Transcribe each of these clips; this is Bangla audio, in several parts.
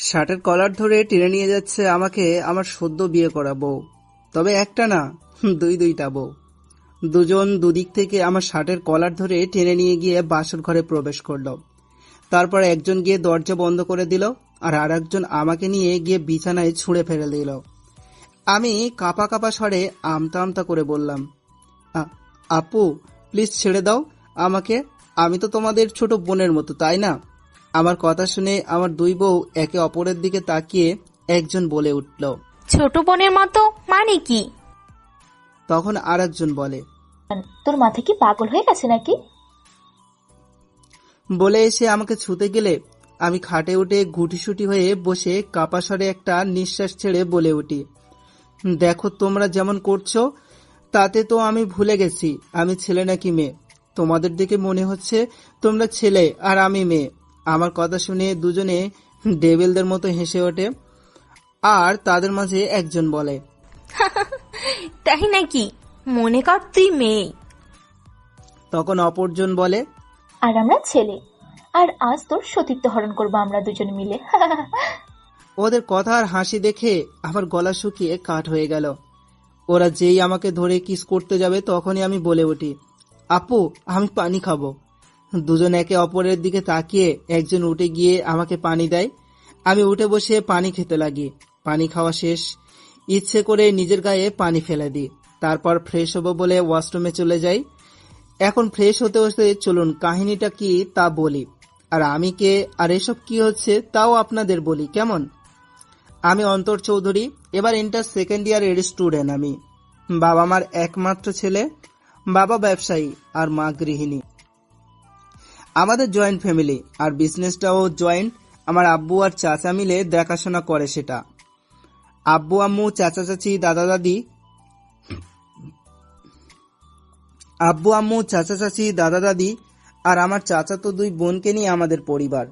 শার্টের কলার ধরে টেনে নিয়ে যাচ্ছে আমাকে আমার সদ্য বিয়ে করা বউ। তবে একটা না, দুইটা বউ। দুজন দুদিক থেকে আমার শার্টের কলার ধরে টেনে নিয়ে গিয়ে বাসর ঘরে প্রবেশ করলো। তারপর একজন গিয়ে দরজা বন্ধ করে দিল, আর আরেকজন আমাকে নিয়ে গিয়ে বিছানায় ছুঁড়ে ফেলে দিল। আমি কাঁপা কাঁপা স্বরে আমতা আমতা করে বললাম, আপু প্লিজ ছেড়ে দাও আমাকে, আমি তো তোমাদের ছোট বোনের মতো, তাই না? আমার কথা শুনে আমার দুই বউ একে অপরের দিকে তাকিয়ে একজন বলে উঠল, ছোট বোনের মতো মানে কি? তখন আরেকজন বলে, তোর মাথা কি পাগল হয়ে গেছে নাকি? বলে এসে আমাকে ছুতে গেলে আমি খাটে উঠে গুটিসুটি হয়ে বসে কাপা স্বরে একটা নিঃশ্বাস ছেড়ে বলে উঠি, দেখো তোমরা যেমন করছো তাতে তো আমি ভুলে গেছি আমি ছেলে নাকি মেয়ে। তোমাদের দিকে মনে হচ্ছে তোমরা ছেলে আর আমি মেয়ে। আমার কথা শুনে দুজনে ডেভিলদের মতো হেসে ওঠে, আর তাদের মাঝে একজন বলে, তাই নাকি? মনে কর তুই মেয়ে। তখন অপরজন বলে, আর আমরা ছেলে। আর আজ তোর সতীত্ব হরণ করবো আমরা দুজনে মিলে। ওদের কথা আর হাসি দেখে আমার গলা শুকিয়ে কাঠ হয়ে গেল। ওরা যেই আমাকে ধরে কিস করতে যাবে তখনই আমি বলে উঠি, আপু আমি পানি খাবো। দুজন একে অপরের দিকে তাকিয়ে একজন উঠে গিয়ে আমাকে পানি দেয়। আমি উঠে বসে পানি খেতে লাগি। পানি খাওয়া শেষ, ইচ্ছে করে নিজের গায়ে পানি ফেলে দিই। তারপর ফ্রেশ হবো বলে ওয়াশরুমে চলে যাই। এখন ফ্রেশ হতে হতে চলুন কাহিনীটা কি তা বলি, আর আমি কে আর এসব কি হচ্ছে তাও আপনাদের বলি, কেমন? আমি অন্তর চৌধুরী, এবার ইন্টার সেকেন্ড ইয়ারের স্টুডেন্ট আমি। বাবা মার একমাত্র ছেলে। বাবা ব্যবসায়ী আর মা গৃহিণী। আমাদের জয়েন্ট ফ্যামিলি, আর বিজনেসটাও জয়েন্ট। আমার আব্বু আর চাচা মিলে দেখাশোনা করে সেটা। আব্বু আম্মু চাচা চাচি দাদা দাদি আব্বু আম্মু চাচা চাচি দাদা দাদি আর আমার চাচা তো দুই বোনকে নিয়ে আমাদের পরিবার।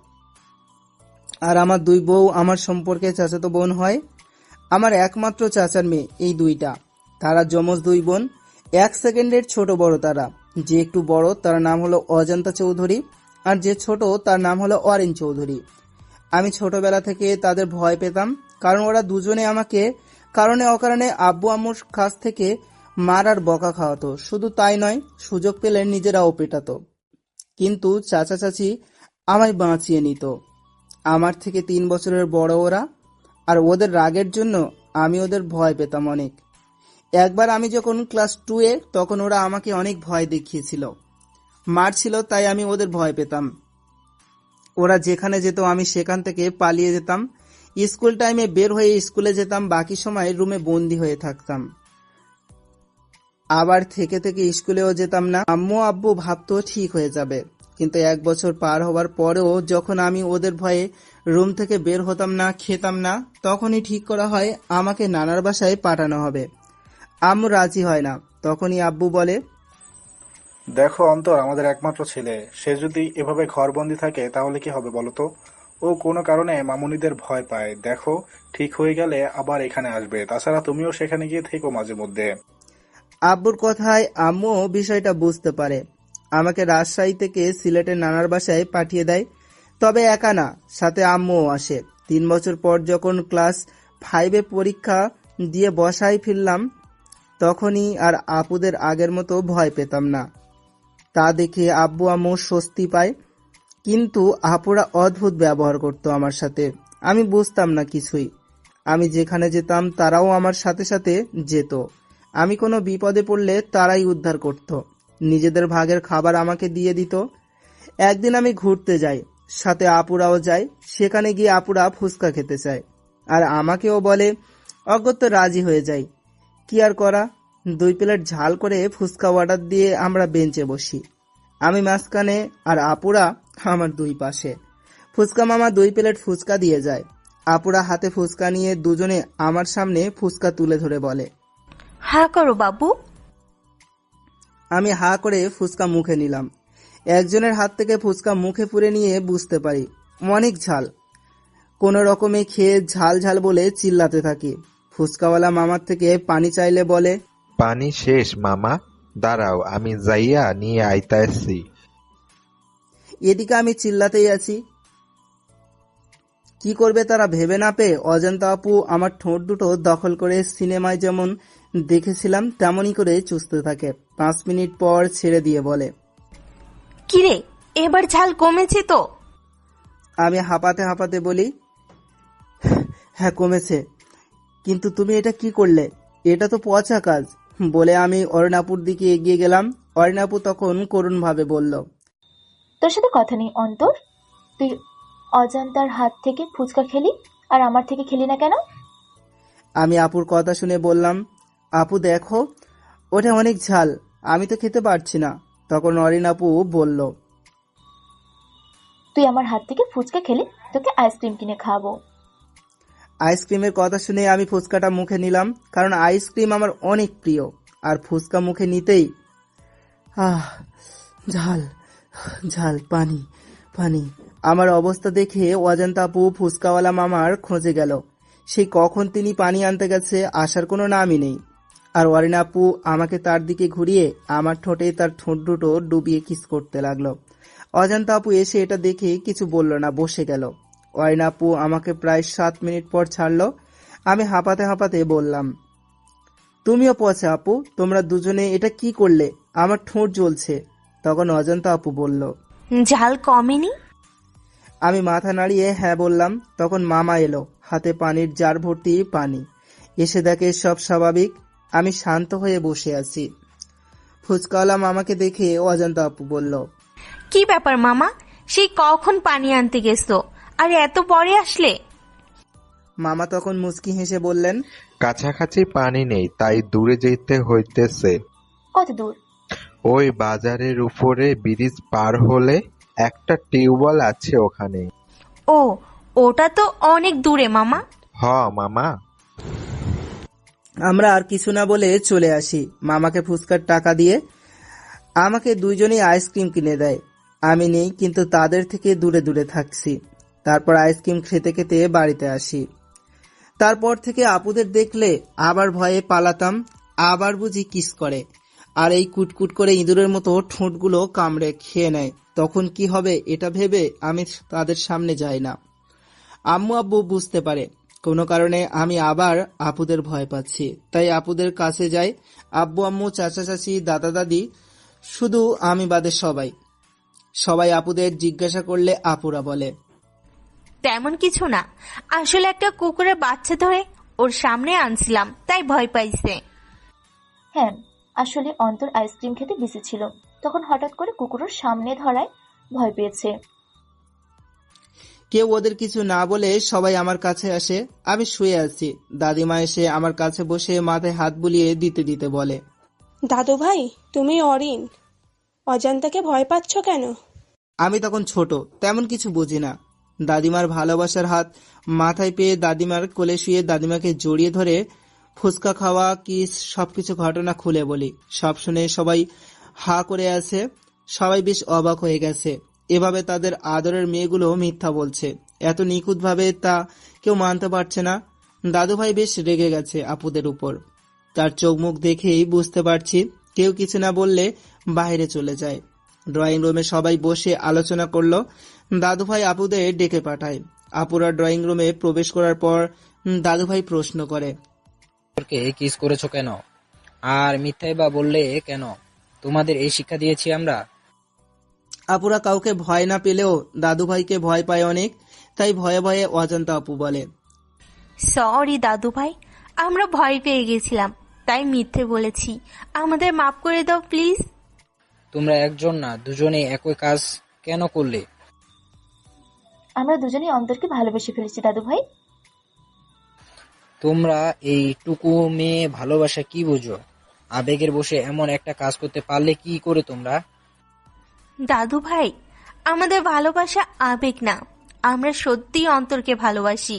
আর আমার দুই বউ আমার সম্পর্কে চাচাতো বোন হয়। আমার একমাত্র চাচার মেয়ে এই দুইটা। তারা যমজ দুই বোন, এক সেকেন্ডের ছোট বড় তারা। যে একটু বড় তার নাম হলো অজন্তা চৌধুরী, আর যে ছোট তার নাম হলো অরিন চৌধুরী। আমি ছোটবেলা থেকে তাদের ভয় পেতাম, কারণ ওরা দুজনে আমাকে কারণে অকারণে আব্বু আম্মুর কাছ থেকে মার আর বকা খাওয়াতো। শুধু তাই নয়, সুযোগ পেলে নিজেরাও পেটাতো। কিন্তু চাচা চাচি আমায় বাঁচিয়ে নিত। আমার থেকে 3 বছরের বড় ওরা, আর ওদের রাগের জন্য আমি ওদের ভয় পেতাম অনেক। একবার আমি যখন ক্লাস 2-এ, তখন ওরা আমাকে অনেক ভয় দেখিয়েছিল, মারছিল, তাই আমি ওদের ভয় পেতাম। ওরা যেখানে যেত আমি সেখান থেকে পালিয়ে যেতাম। স্কুল টাইমে বের হয়ে স্কুলে যেতাম, বাকি সময় রুমে বন্দি হয়ে থাকতাম। আবার থেকে থেকে স্কুলেও যেতাম না। আম্মু আব্বু ভাবতো ঠিক হয়ে যাবে, কিন্তু 1 বছর পার হবার পরেও যখন আমি ওদের ভয়ে রুম থেকে বের হতাম না, খেতাম না, তখনই ঠিক করা হয় আমাকে নানার বাসায় পাঠানো হবে। আম্মু রাজি হয় না। তখনই আব্বু বলে, দেখো অন্তর আমাদের একমাত্র ছেলে, সে যদি এভাবে ঘরবন্দি থাকে তাহলে কি হবে বলো তো? ও কোনো কারণে মামুনিদের ভয় পায়। দেখো ঠিক হয়ে গেলে আবার এখানে আসবে, তাছাড়া তুমিও সেখানে গিয়ে থেকো মাঝে মধ্যে। আব্বুর কথায় আম্মুও বিষয়টা বুঝতে পারে। আমাকে রাজশাহী থেকে সিলেটের নানার বাসায় পাঠিয়ে দেয়। তবে একা না, সাথে আম্মুও আসে। 3 বছর পর যখন ক্লাস 5-এ পরীক্ষা দিয়ে বসায় ফিরলাম, তখনই আর আপুদের আগের মতো ভয় পেতাম না। তা দেখে আব্বু আম্মু স্বস্তি পায়। কিন্তু আপুরা অদ্ভুত ব্যবহার করতো আমার সাথে। আমি বুঝতাম না কিছুই। আমি যেখানে যেতাম তারাও আমার সাথে সাথে যেত। আমি কোনো বিপদে পড়লে তারাই উদ্ধার করত। নিজেদের ভাগের খাবার আমাকে দিয়ে দিত। একদিন আমি ঘুরতে যাই, সাথে আপুরাও যায়। সেখানে গিয়ে আপুরা ফুচকা খেতে চায়, আর আমাকেও বলে। অগত্যা রাজি হয়ে যাই। কি আর করা, 2 প্লেট ঝাল করে ফুচকা অর্ডার দিয়ে আমরা বেঞ্চে বসি। আমি মাঝখানে আর আপুরা আমার দুই পাশে। ফুচকা মামা 2 প্লেট ফুচকা দিয়ে যায়। আপুরা হাতে ফুচকা নিয়ে দুজনে আমার সামনে ফুচকা তুলে ধরে বলে, হা করো বাবু। আমি হা করে ফুচকা মুখে নিলাম। একজনের হাত থেকে ফুচকা মুখে পুরে নিয়ে বুঝতে পারি অনেক ঝাল। কোনো রকমে খেয়ে ঝাল ঝাল বলে চিল্লাতে থাকি। ফুচকাওয়ালা মামার থেকে পানি চাইলে বলে, পানি শেষ মামা, দাঁড়াও আমি যাইয়া নিয়ে আইতাছি। এদিকে আমি চিল্লাতেই আছি, কি করবে তারা ভেবে না পেয়ে অজান্তা আপু আমার ঠোঁট দুটো দখল করে সিনেমায় যেমন দেখেছিলাম তেমনই করে চুষতে থাকে। 5 মিনিট পর ছেড়ে দিয়ে বলে, কিরে, এবার ঝাল কমেছে তো? আমি হাঁপাতে হাঁপাতে বলি, হ্যাঁ কমেছে, কিন্তু তুমি এটা কি করলে? এটা তো পচা কাজ। বলে আমি অরুণাপুর দিকে এগিয়ে গেলাম। অরুণাপু তখন করুণভাবে বলল, তোর সাথে কথা নেই অন্তর। তুই অজান্তার হাত থেকে ফুচকা খেলি আর আমার থেকে খেলি না কেন? আমি আপুর কথা শুনে বললাম, আপু দেখো, ওটা অনেক ঝাল, আমি তো খেতে পারছি না। তখন অরিন আপু বলল, তুই আমার হাত থেকে ফুচকা খেলে তোকে আইসক্রিম কিনে খাওয়াবো। আইসক্রিমের কথা শুনে আমি ফুচকাটা মুখে নিলাম, কারণ আইসক্রিম আমার অনেক প্রিয়। আর ফুচকা মুখে নিতেই আহ, ঝাল ঝাল, পানি পানি। আমার অবস্থা দেখে অজান্তা আপু ফুচকাওয়ালা মামার খোঁজে গেল। সেই কখন তিনি পানি আনতে গেছে, আসার কোনো নামই নেই। আর অরিন আপু আমাকে তার দিকে ঘুরিয়ে আমার ঠোঁটে তার ঠোঁট দুটো ডুবিয়ে কিস করতে লাগলো। অজান্তা আপু এসে এটা দেখে কিছু বলল না, বসে গেল। অরিন আপু আমাকে প্রায় 7 মিনিট পর ছাড়লো। আমি হাঁপাতে হাঁপাতে বললাম, তুমিও পচা আপু, তোমরা দুজনে এটা কি করলে? আমার ঠোঁট জ্বলছে। তখন অজান্তা আপু বলল, ঝাল কমেনি? আমি মাথা নাড়িয়ে হ্যাঁ বললাম। তখন মামা এলো, হাতে পানির জার ভর্তি পানি। এসে দেখে সব স্বাভাবিক, আমি শান্ত হয়ে বসে আছি। ফুচকাওয়ালা মামাকে দেখে অজান্তা আপু বলল, কি ব্যাপার মামা, সেই কখন পানি আনতে গেছো আর এত পরে আসলে? মামা তখন মুচকি হেসে বললেন, কাছাকাছি পানি নেই, তাই দূরে যেতে হইতেছে। কত দূর? ওই বাজারের উপরে ব্রিজ পার হলে একটা টিউবওয়েল আছে ওখানে। ও, ওটা তো অনেক দূরে মামা। হ মামা। আমরা আর কিছু না বলে চলে আসি। মামাকে ফুচকার টাকা দিয়ে আমাকে দুইজনেই আইসক্রিম কিনে দেয়। আমি নেই, কিন্তু তাদের থেকে দূরে দূরে থাকছি। তারপর আইসক্রিম খেতে খেতে বাড়িতে আসি। তারপর থেকে আপুদের দেখলে আবার ভয়ে পালাতাম, আবার বুঝি কিস করে। আর এই কুটকুট করে ইঁদুরের মতো ঠোঁটগুলো কামড়ে খেয়ে নেয়। তখন কি হবে এটা ভেবে আমি তাদের সামনে যাই না। আম্মু আব্বু বুঝতে পারে কোনো কারণে আমি আবার আপুদের ভয় পাচ্ছি, তাই আপুদের কাছে যাই। আব্বু আম্মু চাচা চাচি দাদা দাদি, শুধু আমি বাদে সবাই। সবাই আপুদের জিজ্ঞাসা করলে আপুরা বলে, তেমন কিছু না, আসলে একটা কুকুরের বাচ্চা ধরে ওর সামনে আনছিলাম, তাই ভয় পাইছে। হ্যাঁ, আসলে অন্তর আইসক্রিম খেতে বিজি ছিল, তখন হঠাৎ করে কুকুরের সামনে ধরায় ভয় পেয়েছে। কেউ ওদের কিছু না বলে সবাই আমার কাছে আসে। আমি শুয়ে আছি। দাদিমা এসে আমার কাছে বসে মাথায় হাত বুলিয়ে দিতে দিতে বলে, দাদু ভাই, তুমি অরিন, অজান্তাকে ভয় পাচ্ছ কেন? আমি তখন ছোট, তেমন কিছু বুঝি না। দাদিমার ভালোবাসার হাত মাথায় পেয়ে দাদিমার কোলে শুয়ে দাদিমাকে জড়িয়ে ধরে ফুচকা খাওয়া কিস সবকিছু ঘটনা খুলে বলি। সব শুনে সবাই হা করে আছে। সবাই বেশ অবাক হয়ে গেছে, এভাবে তাদের আদরের মেয়েগুলো মিথ্যা বলছে এত নিখুঁতভাবে, তা কেউ মানতে পারছে না। দাদুভাই বেশ রেগে গেছে আপুদের উপর। তার চোখ মুখ দেখেই বুঝতে পারছি কেউ কিছু না বললে বাইরে চলে যায়। ড্রয়িং রুমে সবাই বসে আলোচনা করলো। দাদুভাই আপুদের ডেকে পাঠায়। আপুরা ড্রয়িং রুমে প্রবেশ করার পর দাদুভাই প্রশ্ন করে, কে কিস করেছো কেন? আর মিথ্যাই বা বললে কেন? তোমাদের এই শিক্ষা দিয়েছি আমরা? আপুরা কাউকে ভয় না পেলেও দাদুভাইকে ভয় পায় অনেক, তাই ভয়ে ভয়ে অজান্তা আপু বলে, সরি দাদু ভাই, আমরা ভয় পেয়ে গেছিলাম, তাই মিথ্যে বলেছি, আমাদের মাফ করে দাও প্লিজ। তোমরা একজন না দুজনেই একই কাজ কেন করলে? আমরা দুজনেই অন্তরকে ভালোবেসে ফেলেছি দাদু ভাই। তোমরা এইটুকু মেয়ে ভালোবাসা কি বুঝো? আবেগের বসে এমন একটা কাজ করতে পারলে কি করে তোমরা? দাদু ভাই, আমাদের ভালোবাসা আবেগ না, আমরা সত্যিই অন্তরকে ভালোবাসি।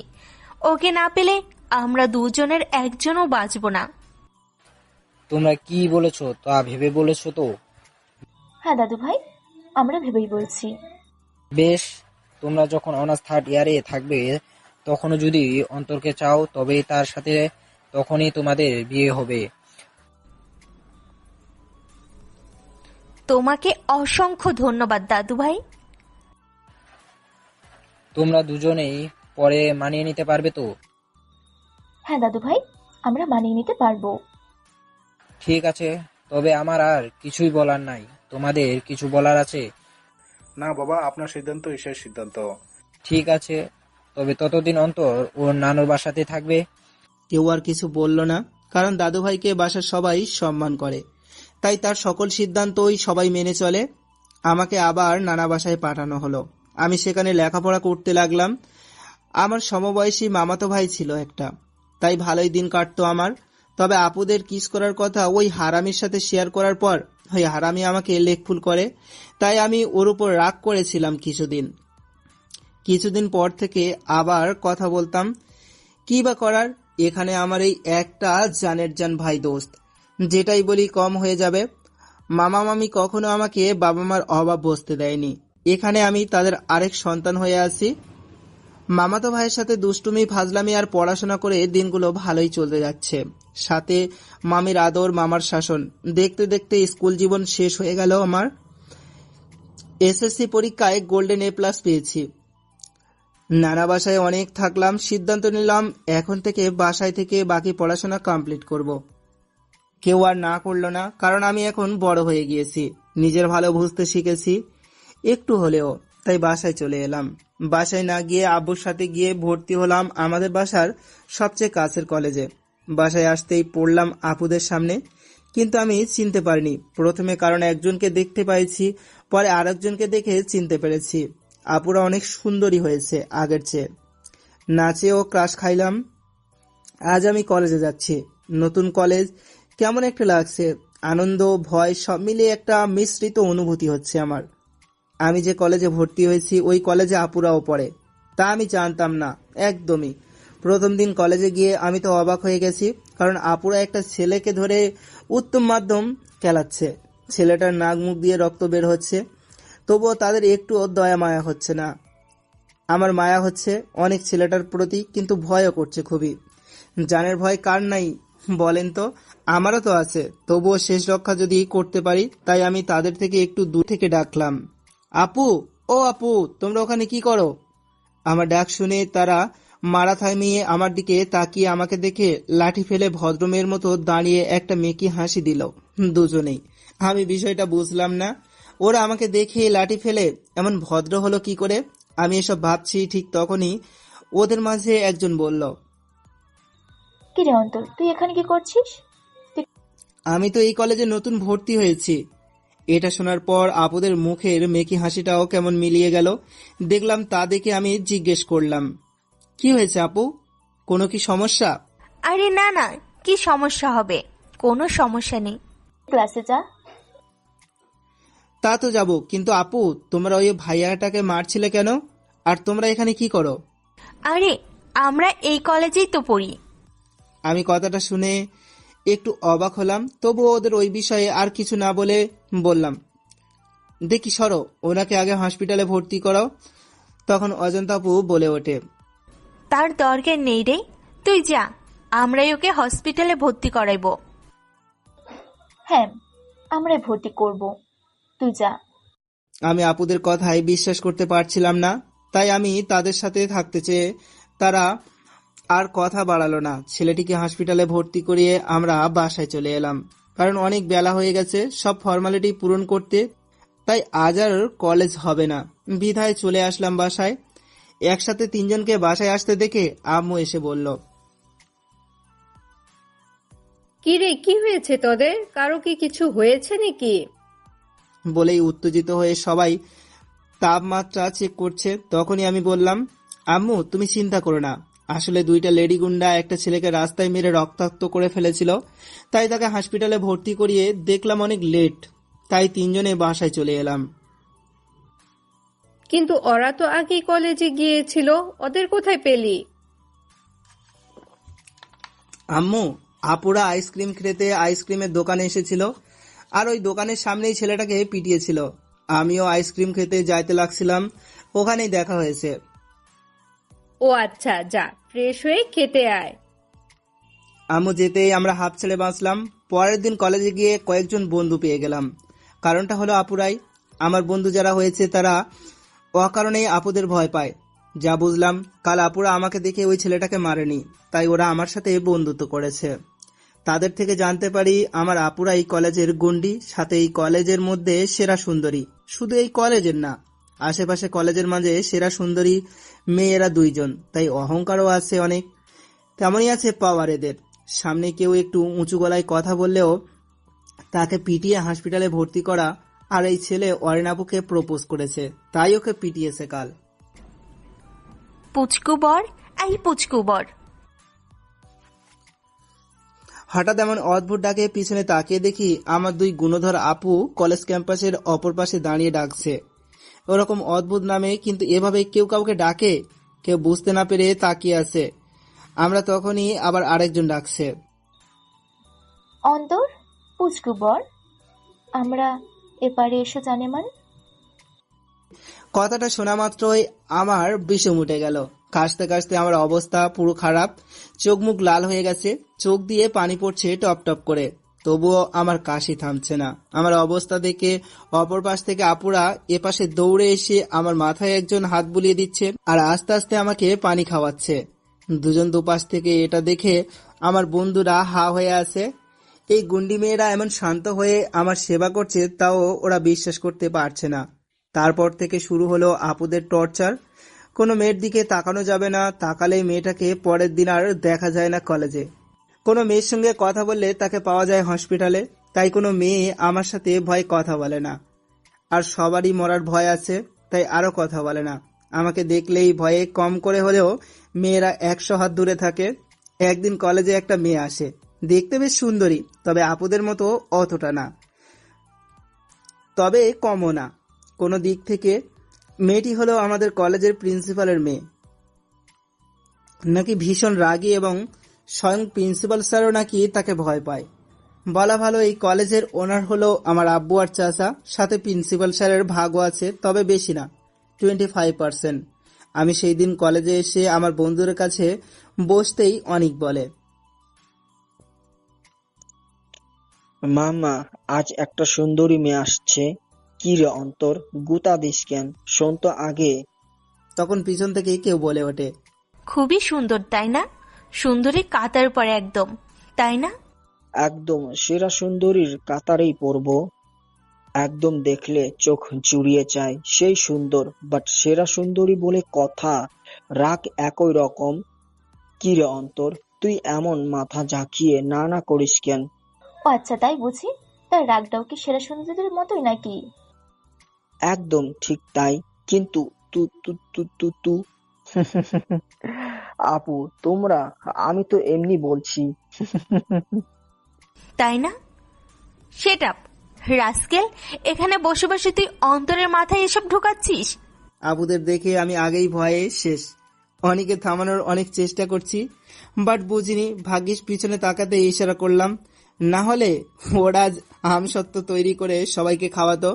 ওকে না পেলে আমরা দুজনের একজনও বাঁচব না। তোমরা কি বলেছো তা ভেবে বলেছো তো? হ্যাঁ দাদু ভাই, আমরা ভেবেই বলছি। বেশ, তোমরা যখন অনার্স 3rd ইয়ারে থাকবে তখনও যদি অন্তরকে চাও তবে তার সাথে তখনই তোমাদের বিয়ে হবে। তোমাকে অসংখ্য ধন্যবাদ দাদু ভাই। তোমরা দুজনেই পরে মানিয়ে নিতে পারবে তো? হ্যাঁ দাদু ভাই, আমরা মানিয়ে নিতে পারবো। ঠিক আছে, তবে আমার আর কিছুই বলার নাই। তোমাদের কিছু বলার আছে? না বাবা, আপনার সিদ্ধান্তই শেষ সিদ্ধান্ত। ঠিক আছে, তবে ততদিন অন্তর ওর নানুর বাসাতে থাকবে। কেউ আর কিছু বলল না, কারণ দাদুভাইকে বাসার সবাই সম্মান করে, তাই তার সকল সিদ্ধান্তই সবাই মেনে চলে। আমাকে আবার নানা বাসায় পাঠানো হলো। আমি সেখানে লেখাপড়া করতে লাগলাম। আমার সমবয়সী মামাতো ভাই ছিল একটা, তাই ভালোই দিন কাটতো আমার। তবে আপুদের কিস করার কথা ওই হারামির সাথে শেয়ার করার পর ওই হারামি আমাকে লেকফুল করে, তাই আমি ওর উপর রাগ করেছিলাম কিছুদিন পর থেকে আবার কথা বলতাম। কি বা করার, এখানে আমার এই একটা জানের জান ভাই দোস্ত, যেটাই বলি কম হয়ে যাবে। মামা মামি কখনো আমাকে বাবা মার অভাব বসতে দেয়নি। এখানে আমি তাদের আরেক সন্তান হয়ে আছি। মামাতো ভাইয়ের সাথে দুষ্টুমি, ফাজলামি আর পড়াশোনা করে দিনগুলো ভালোই চলতে যাচ্ছে। সাথে মামির আদর, মামার শাসন দেখতে দেখতে স্কুল জীবন শেষ হয়ে গেল আমার। এসএসসি পরীক্ষায় গোল্ডেন A+ পেয়েছি। নানা বাসায় অনেক থাকলাম, সিদ্ধান্ত নিলাম এখন থেকে বাসায় থেকে বাকি পড়াশোনা কমপ্লিট করব। কেউ আর না করলো না, কারণ আমি এখন বড় হয়ে গিয়েছি, নিজের ভালো বুঝতে শিখেছি একটু হলেও। তাই বাসায় চলে এলাম। বাসায় না গিয়ে আব্বুর সাথে গিয়ে ভর্তি হলাম আমাদের বাসার সবচেয়ে কাছের কলেজে। বাসায় আসতেই পড়লাম আপুদের সামনে, কিন্তু আমি চিনতে পারিনি প্রথমে, কারণ একজনকে দেখতে পাইছি, পরে আরেকজনকে দেখে চিনতে পেরেছি। আপুরা অনেক সুন্দরী হয়েছে আগের চেয়ে। নাচেও ক্রাশ খাইলাম। আজ আমি কলেজে যাচ্ছি, নতুন কলেজ, কেমন একটা লাগছে, আনন্দ ভয় সব মিলিয়ে একটা মিশ্রিত অনুভূতি হচ্ছে আমার। আমি যে কলেজে ভর্তি হয়েছি ওই কলেজে আপুরাও পড়ে, তা আমি জানতাম না একদমই। প্রথম দিন কলেজে গিয়ে আমি তো অবাক হয়ে গেছি, কারণ আপুরা একটা ছেলেকে ধরে উত্তম মাধ্যম খেলাচ্ছে। ছেলেটার নাক মুখ দিয়ে রক্ত বের হচ্ছে, তবুও তাদের একটুও দয়া মায়া হচ্ছে না। আমার মায়া হচ্ছে অনেক ছেলেটার প্রতি, কিন্তু ভয়ও করছে খুবই। জানের ভয় কার নাই বলেন তো? আমারও তো আছে, তবুও শেষ রক্ষা যদি করতে পারি, তাই আমি তাদের থেকে একটু দূর থেকে ডাকলাম, আপু, ও আপু, তোমরা ওখানে কি করো? আমার ডাক শুনে তারা মারা থামিয়ে আমার দিকে তাকিয়ে আমাকে দেখে লাঠি ফেলে ভদ্রমের মতো দাঁড়িয়ে একটা মেকি হাসি দিল দুজনেই। আমি বিষয়টা বুঝলাম না, ওরা আমাকে দেখে লাঠি ফেলে এমন ভদ্র হলো কি করে। আমি এসব ভাবছি, ঠিক তখনই ওদের মাঝে একজন বলল, কি রে অন্তর, তুই এখানে কি করছিস? আমি তো এই কলেজে নতুন ভর্তি হয়েছি। এটা শোনার পর আপুদের মুখের মেকি হাসিটাও কেমন মিলিয়ে গেল। দেখলাম তা দেখে আমি জিজ্ঞেস করলাম, কি হয়েছে আপু, কোনো কি সমস্যা? আরে না না, কি সমস্যা হবে? কোনো সমস্যা নেই। ক্লাসে যা। তা তো যাব, কিন্তু আপু তোমরা ওই ভাইয়াটাকে মারছিলে কেন? আর তোমরা এখানে কি করো? আরে আমরা এই কলেজেই তো পড়ি। আমি কথাটা শুনে একটু অবাক হলাম, তবুও ওদের ওই বিষয়ে আর কিছু না বলে বললাম, দেখি সরো, ওনাকে আগে হসপিটালে ভর্তি করো। তখন অজন্তা আপু বলে ওঠে, তার দরকার নেই রে, তুই যা, আমরাই ওকে হসপিটালে ভর্তি করাইবো। হ্যাঁ, আমরাই ভর্তি করব, তুই যা। আমি আপুদের কথায় বিশ্বাস করতে পারছিলাম না, তাই আমি তাদের সাথে থাকতে চেয়ে তারা আর কথা বাড়ালো না। ছেলেটিকে হসপিটালে ভর্তি করিয়ে আমরা বাসায় চলে এলাম, কারণ অনেক বেলা হয়ে গেছে সব ফর্মালিটি পূরণ করতে, তাই আজ আর কলেজ হবে না বিধায় চলে আসলাম বাসায়। একসাথে তিনজনকে বাসায় আসতে দেখে আম্মু এসে বলল, কি রে, কি হয়েছে তোদের? কারো কি কিছু হয়েছে নাকি? বলেই উত্তেজিত হয়ে সবাই তাপমাত্রা চেক করছে। তখনই আমি বললাম, আম্মু তুমি চিন্তা করো না, আসলে দুইটা লেডি গুন্ডা একটা ছেলেকে রাস্তায় মেরে রক্তাক্ত করে ফেলেছিল, তাই তাকে হসপিটালে ভর্তি করিয়ে দেখলাম অনেক লেট, তাই তিনজনে বাসায় চলে এলাম। কিন্তু ওরা তো আগে কলেজে গিয়েছিল, ওদের কোথায় পেলি? আম্মু, আপুরা আইসক্রিম খেতে আইসক্রিমের দোকানে এসেছিল, আর ওই দোকানের সামনেই ছেলেটাকে পিটিয়েছিল। আমিও আইসক্রিম খেতে যাইতে লাগছিলাম, ওখানেই দেখা হয়েছে। ও আচ্ছা, যা ফ্রেশ হয়ে খেতে আয়। আম্মু যেতেই আমরা হাফ ছেড়ে বাঁচলাম। পরের দিন কলেজে গিয়ে কয়েকজন বন্ধু পেয়ে গেলাম। কারণটা হলো আপুরাই। আমার বন্ধু যারা হয়েছে তারা অকারণেই আপুদের ভয় পায়, যা বুঝলাম, কাল আপুরা আমাকে দেখে ওই ছেলেটাকে মারেনি, তাই ওরা আমার সাথে বন্ধুত্ব করেছে। তাদের থেকে জানতে পারি আমার আপুরা এই কলেজের গুন্ডি, সাথে এই কলেজের মধ্যে সেরা সুন্দরী। শুধু এই কলেজের না, আশেপাশে কলেজের মাঝে সেরা সুন্দরী মেয়েরা 2 জন, তাই অহংকারও আছে অনেক। তেমনই আছে পাওয়ার এদের। সামনে কেউ একটু উঁচু গলায় কথা বললেও তাকে পিটিয়ে হসপিটালে ভর্তি করা। আর এই ছেলে অরিন আপুকে প্রপোজ করেছে, তাই ওকে পিটিয়েছে কাল। পুচকু বর, এই পুচকু বর। হঠাৎ এমন অদ্ভুত ডাকে পিছনে তাকিয়ে দেখি আমার 2 গুণধর আপু কলেজ ক্যাম্পাসের অপর পাশে দাঁড়িয়ে ডাকছে। ওরকম অদ্ভুত নামে কিন্তু এভাবে কেউ কাউকে ডাকে? কেউ বুঝতে না পেরে তাকিয়ে আছে। আমরা তখনই আবার আরেকজন ডাকছে। অন্তর, পুচকু বর, আমরা এপারে এসে জানেমান। কথাটা শোনা মাত্রই আমার বিষম উঠে গেল। কাশতে কাশতে আমার অবস্থা পুরো খারাপ, চোখ মুখ লাল হয়ে গেছে, চোখ দিয়ে পানি পড়ছে টপ টপ করে। তবুও আমার কাশি থামছে না। আমার অবস্থা দেখে অপর পাশ থেকে আপুরা এপাশে দৌড়ে এসে আমার মাথায় একজন হাত বুলিয়ে দিচ্ছে আর আস্তে আস্তে আমাকে পানি খাওয়াচ্ছে। দুজন দুপাশ থেকে এটা দেখে আমার বন্ধুরা হা হয়ে আছে। এই গুন্ডি মেয়েরা এমন শান্ত হয়ে আমার সেবা করছে, তাও ওরা বিশ্বাস করতে পারছে না। তারপর থেকে শুরু হলো আপুদের টর্চার। কোনো মেয়ের দিকে তাকানো যাবে না, তাকালেই মেয়েটাকে পরের দিন আর দেখা যায় না কলেজে। কোনো মেয়ের সঙ্গে কথা বললে তাকে পাওয়া যায় হসপিটালে। তাই কোনো মেয়ে আমার সাথে ভয় কথা বলে না। আর সবারই মরার ভয় আছে, তাই আরো কথা বলে না। আমাকে দেখলেই ভয়ে কম করে হলেও মেয়েরা 100 হাত দূরে থাকে। একদিন কলেজে একটা মেয়ে আসে, দেখতে বেশ সুন্দরী, তবে আপুদের মতো অতটা না, তবে কমও না কোনো দিক থেকে। মেয়েটি হলো আমাদের কলেজের প্রিন্সিপালের মেয়ে। নাকি ভীষণ রাগী এবং স্বয়ং প্রিন্সিপাল স্যারও নাকি তাকে ভয় পায়। বলা ভালো এই কলেজের ওনার হলো আমার আব্বু আর চাচা, সাথে প্রিন্সিপাল স্যারের ভাগও আছে, তবে বেশি না, 25%। আমি সেই দিন কলেজে এসে আমার বন্ধুদের কাছে বসতেই অনেক বলে, মামা, আজ একটা সুন্দরী মেয়ে আসছে। কি রে অন্তর, গুতা দিস কেন? শোন তো আগে। তখন পিছন থেকে কেউ বলে ওঠে, খুবই সুন্দর তাই না? সুন্দরী কাতার পরে একদম, তাই না? একদম সেরা সুন্দরীর কাতারেই পড়বো। একদম দেখলে চোখ জুড়িয়ে যায়, সেই সুন্দর, বাট সেরা সুন্দরী বলে কথা, রাগ একই রকম। কি রে অন্তর, তুই এমন মাথা ঝাঁকিয়ে না না করিস কেন? ও আচ্ছা, তাই বুঝি। তার রাগটাও কি সেরা সুন্দরীদের মতোই নাকি? একদম ঠিক তাই, কিন্তু তু তু তু তু তু আপু তোমরা, আমি তো এমনি বলছি। তাই না? সেট আপ রাস্কেল, এখানে বসে বসে তুই অন্তরের মাথায় এসব ঢোকাচ্ছিস? আবুদের দেখে আমি আগেই ভয়ে শেষ। অনেকে থামানোর অনেক চেষ্টা করছি, বাট বুঝিনি। ভাগ্যিস পিছনে তাকাতে ইশারা করলাম, না হলে ওরা আমসত্ত্ব তৈরি করে সবাইকে খাওয়াতো।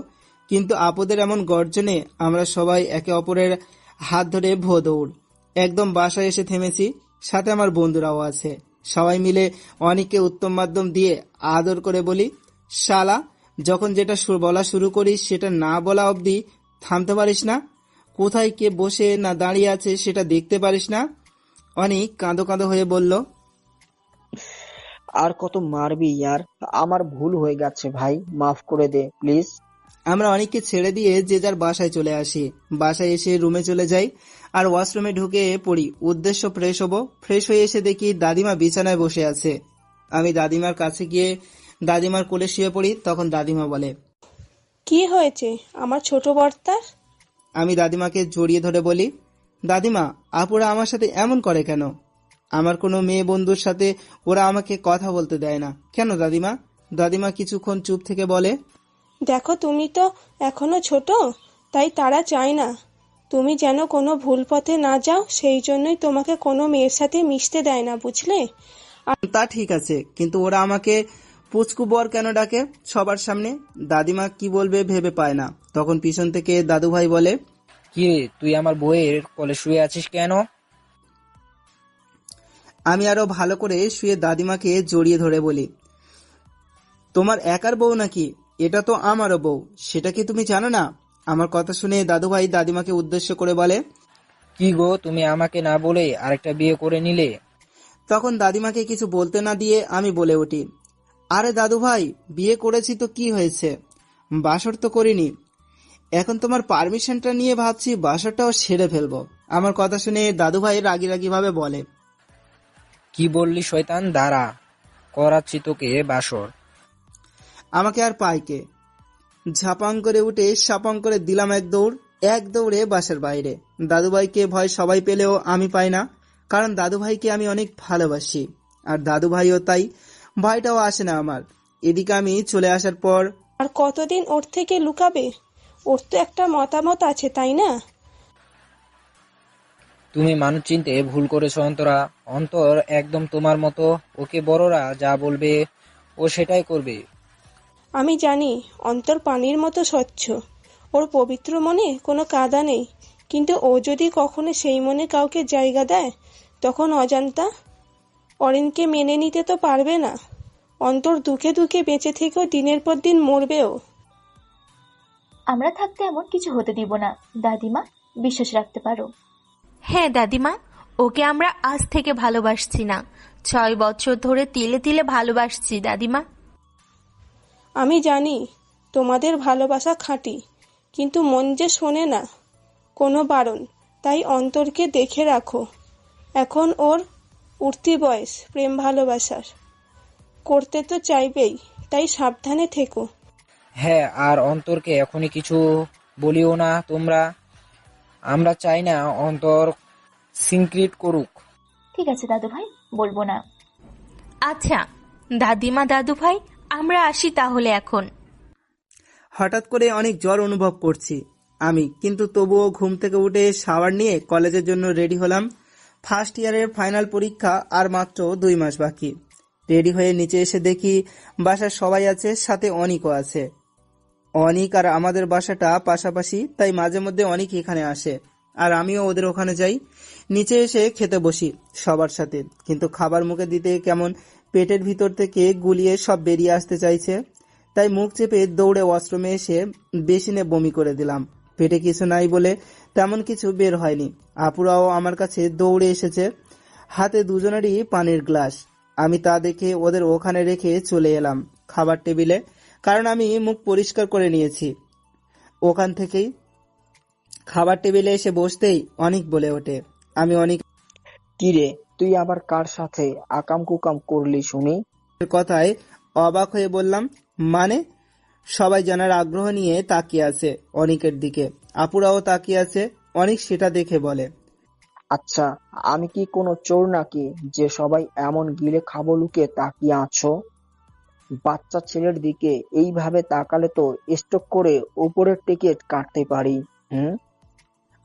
কিন্তু আপুদের এমন গর্জনে আমরা সবাই একে অপরের হাত ধরে ভো দৌড়। একদম বাসায় এসে থেমেছি, সাথে আমার বন্ধুরাও আছে। সবাই মিলে অনেককে উত্তম মাধ্যম দিয়ে আদর করে বলি, শালা, যখন যেটা বলা শুরু করিস সেটা না বলা অবধি থামতে পারিস না? কোথায় কে বসে না দাঁড়িয়ে আছে সেটা দেখতে পারিস না? অনেক কাঁদো কাঁদো হয়ে বলল, আর কত মারবি ইয়ার? আমার ভুল হয়ে গেছে ভাই, মাফ করে দে প্লিজ। আমরা অনেককে ছেড়ে দিয়ে যে যার বাসায় চলে আসি। বাসায় এসে রুমে চলে যাই আর ওয়াশরুমে ঢুকে পড়ি, উদ্দেশ্য ফ্রেশ হব। ফ্রেশ হয়ে এসে দেখি দাদিমা বিছানায় বসে আছে। আমি দাদিমার কাছে গিয়ে দাদিমার কোলে শুয়ে পড়ি। তখন দাদিমা বলে, কি হয়েছে আমার ছোট বর্তার? আমি দাদিমাকে জড়িয়ে ধরে বলি, দাদিমা, আপুরা আমার সাথে এমন করে কেন? আমার কোনো মেয়ে বন্ধুর সাথে ওরা আমাকে কথা বলতে দেয় না কেন দাদিমা? দাদিমা কিছুক্ষণ চুপ থেকে বলে, দেখো, তুমি তো এখনো ছোট, তাই তারা চায় না তুমি যেন কোনো ভুল পথে না যাও, সেই জন্যই তোমাকে কোনো মেয়ের সাথে মিশতে দেয় না, বুঝলে? তা ঠিক আছে, কিন্তু ওরা আমাকে পুচকু বর কেন ডাকে সবার সামনে? দাদিমা কি বলবে ভেবে পায় না। তখন পিছন থেকে দাদু ভাই বলে, কি রে, তুই আমার বইয়ের কোলে শুয়ে আছিস কেন? আমি আরো ভালো করে শুয়ে দাদিমাকে জড়িয়ে ধরে বলি, তোমার একার বউ নাকি? এটা তো আমারও বউ, সেটা কি তুমি জানো না? আমার কথা শুনে দাদু ভাই দাদিমাকে উদ্দেশ্য করে বলে, কি গো, তুমি আমাকে না বলে আরেকটা বিয়ে করে নিলে? তখন দাদিমাকে কিছু বলতে না দিয়ে আমি বলে উঠি, আরে দাদু ভাই, বিয়ে করেছি তো কি হয়েছে, বাসর তো করিনি। এখন তোমার পারমিশনটা নিয়ে ভাবছি বাসরটাও সেরে ফেলবো। আমার কথা শুনে দাদু ভাই রাগি রাগি ভাবে বলে, কি বললি শয়তান, দাঁড়া, করাচ্ছি তোকে বাসর। আমাকে আর পাইকে ঝাপাং করে উঠে সাপাং করে দিলাম এক দৌড়ে বাসার বাইরে। দাদুভাইকে ভয় সবাই পেলেও আমি পাই না, কারণ দাদুভাইকে আমি অনেক ভালোবাসি, আর দাদুভাইও তাই, ভয়টাও আসে না আমার। এদিকে আমি চলে আসার পর আর কতদিন ওর থেকে লুকাবে? ওর তো একটা মতামত আছে, তাই না? তুমি মানুষ চিনতে ভুল করেছো অন্তরা। অন্তর একদম তোমার মতো, ওকে বড়রা যা বলবে ও সেটাই করবে। আমি জানি অন্তর পানির মতো স্বচ্ছ, ওর পবিত্র মনে কোনো কাদা নেই, কিন্তু ও যদি কখনো সেই মনে কাউকে জায়গা দেয়, তখন অজান্তা অরিনকে মেনে নিতে তো পারবে না। অন্তর দুঃখে দুঃখে বেঁচে থেকেও দিনের পর দিন মরবেও। আমরা থাকতে এমন কিছু হতে দিব না দাদিমা, বিশ্বাস রাখতে পারো। হ্যাঁ দাদিমা, ওকে আমরা আজ থেকে ভালোবাসছি না, 6 বছর ধরে তিলে তিলে ভালোবাসছি দাদিমা। আমি জানি তোমাদের ভালোবাসা খাঁটি, কিন্তু মন যে শোনে না কোনো বারণ। তাই অন্তরকে দেখে রাখো, এখন ওর উঠতি বয়স, প্রেম ভালোবাসার করতে তো চাইবেই, তাই সাবধানে থেকো। হ্যাঁ, আর অন্তরকে এখনই কিছু বলিও না তোমরা। আমরা চাই না অন্তর সিনক্রিট করুক। ঠিক আছে দাদু ভাই, বলবো না। আচ্ছা দাদিমা দাদু ভাই, আমরা আসি তাহলে এখন। হঠাৎ করে অনেক জ্বর অনুভব করছি আমি, কিন্তু তবুও ঘুম থেকে উঠে শাওয়ার নিয়ে কলেজের জন্য রেডি হলাম। ফার্স্ট ইয়ারের ফাইনাল পরীক্ষা আর মাত্র 2 মাস বাকি। রেডি হয়ে নিচে এসে দেখি বাসার সবাই আছে, সাথে অনিকও আছে। অনিক আর আমাদের বাসাটা পাশাপাশি, তাই মাঝে মধ্যে অনিক এখানে আসে আর আমিও ওদের ওখানে যাই। নিচে এসে খেতে বসি সবার সাথে, কিন্তু খাবার মুখে দিতে কেমন পেটের ভিতর থেকে গুলিয়ে সব বেরিয়ে আসতে চাইছে, তাই মুখ চেপে দৌড়ে ওয়াশরুমে এসে বেসিনে বমি করে দিলাম। পেটে কিছু নাই বলে তেমন কিছু বের হয়নি। আপুরাও আমার কাছে দৌড়ে এসেছে, হাতে দুজনেরই পানির গ্লাস। আমি তা দেখে ওদের ওখানে রেখে চলে এলাম খাবার টেবিলে, কারণ আমি মুখ পরিষ্কার করে নিয়েছি। ওখান থেকেই খাবার টেবিলে এসে বসতেই অনিক বলে ওঠে, আমি অনিক কিরে, তুই আবার কার সাথে আকাম কুকাম করলি শুনি? কথায় অবাক হয়ে বললাম, মানে? সবাই জানার আগ্রহ নিয়ে তাকিয়ে আছে অনিকের দিকে, আপুরাও তাকিয়ে আছে। অনিক সেটা দেখে বলে, আচ্ছা, আমি কি কোনো চোর নাকি যে সবাই এমন গিলে খাবো লুকিয়ে তাকিয়ে আছো? বাচ্চা ছেলের দিকে এইভাবে তাকালে তো স্টক করে উপরের টিকিট কাটতে পারি। হুম।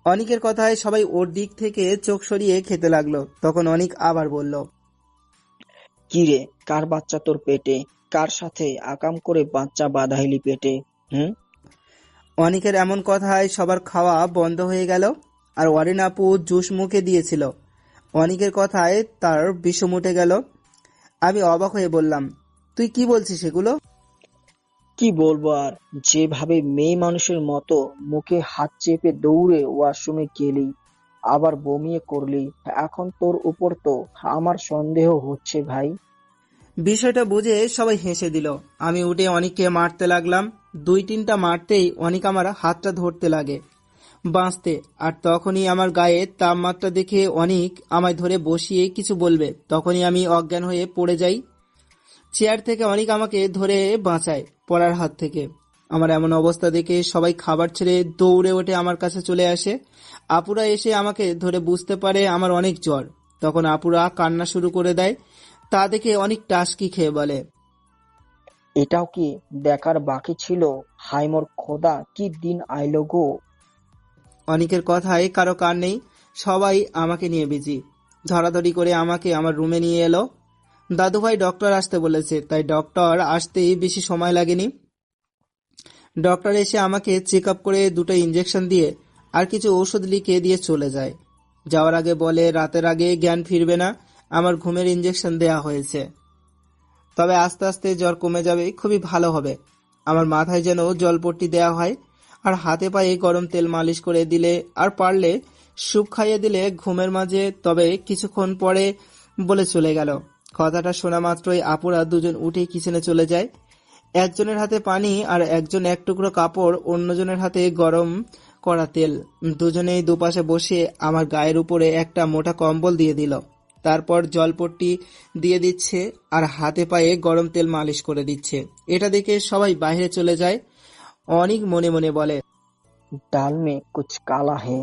অনিকের কথায় সবাই ওর দিক থেকে চোখ সরিয়ে খেতে লাগলো। তখন অনিক আবার বলল, কিরে, কার বাচ্চা তোর পেটে? কার সাথে আকাম করে বাচ্চা বাঁধাইলি পেটে? হুম। অনিকের এমন কথায় সবার খাওয়া বন্ধ হয়ে গেল, আর অরিন আপু জুস মুখে দিয়েছিল। অনিকের কথায় তার বিষম উঠে গেল। আমি অবাক হয়ে বললাম, তুই কি বলছিস এগুলো? কি বলবো আর, যেভাবে মেয়ে মানুষের মতো মুখে হাত চেপে দৌড়ে ওয়াশরুমে গেলি, আবার বমিয়ে করলি, এখন তোর উপর তো আমার সন্দেহ হচ্ছে ভাই। বিষয়টা বুঝে সবাই হেসে দিল। আমি উঠে অনিককে মারতে লাগলাম। 2-3টা মারতেই অনিক আমার হাতটা ধরতে লাগে বাঁচতে, আর তখনই আমার গায়ে তাপমাত্রা দেখে অনিক আমায় ধরে বসিয়ে কিছু বলবে, তখনই আমি অজ্ঞান হয়ে পড়ে যাই। চেয়ার থেকে অনিক আমাকে ধরে বাঁচায় পড়ার হাত থেকে। আমার এমন অবস্থা দেখে সবাই খাবার ছেড়ে দৌড়ে ওঠে আমার কাছে চলে আসে। আপুরা এসে আমাকে ধরে বুঝতে পারে আমার অনেক জ্বর। তখন আপুরা কান্না শুরু করে দেয়। তা দেখে অনেক টাসকি খেয়ে বলে, এটাও কি দেখার বাকি ছিল? হায় মোর খোদা, কি দিন আইলো গো। অনিকের কথায় কারো কান নেই, সবাই আমাকে নিয়ে বিজি। ধরাধরি করে আমাকে আমার রুমে নিয়ে এলো। দাদুভাই ডক্টর আসতে বলেছে, তাই ডক্টর আসতেই বেশি সময় লাগেনি। ডক্টর এসে আমাকে চেক আপ করে 2টা ইঞ্জেকশন দিয়ে আর কিছু ঔষধ লিখে দিয়ে চলে যায়। যাওয়ার আগে বলে রাতের আগে জ্ঞান ফিরবে না, আমার ঘুমের ইঞ্জেকশন দেয়া হয়েছে, তবে আস্তে আস্তে জ্বর কমে যাবে, খুবই ভালো হবে। আমার মাথায় যেন জলপট্টি দেয়া হয় আর হাতে পায়ে গরম তেল মালিশ করে দিলে, আর পারলে স্যুপ খাইয়ে দিলে ঘুমের মাঝে, তবে কিছুক্ষণ পরে বলে চলে গেল। কথাটা শোনা মাত্রই আপুরা দুজন উঠে কিচেনে চলে যায়। একজনের হাতে পানি আর একজন এক টুকরো কাপড়, অন্যজনের হাতে গরম করা তেল। দুজনেই দুপাশে বসে আমার গায়ের উপরে একটা মোটা কম্বল দিয়ে দিল। তারপর জলপট্টি দিয়ে দিচ্ছে আর হাতে পায়ে গরম তেল মালিশ করে দিচ্ছে। এটা দেখে সবাই বাইরে চলে যায়। অনিক মনে মনে বলে, दाल में कुछ काला है।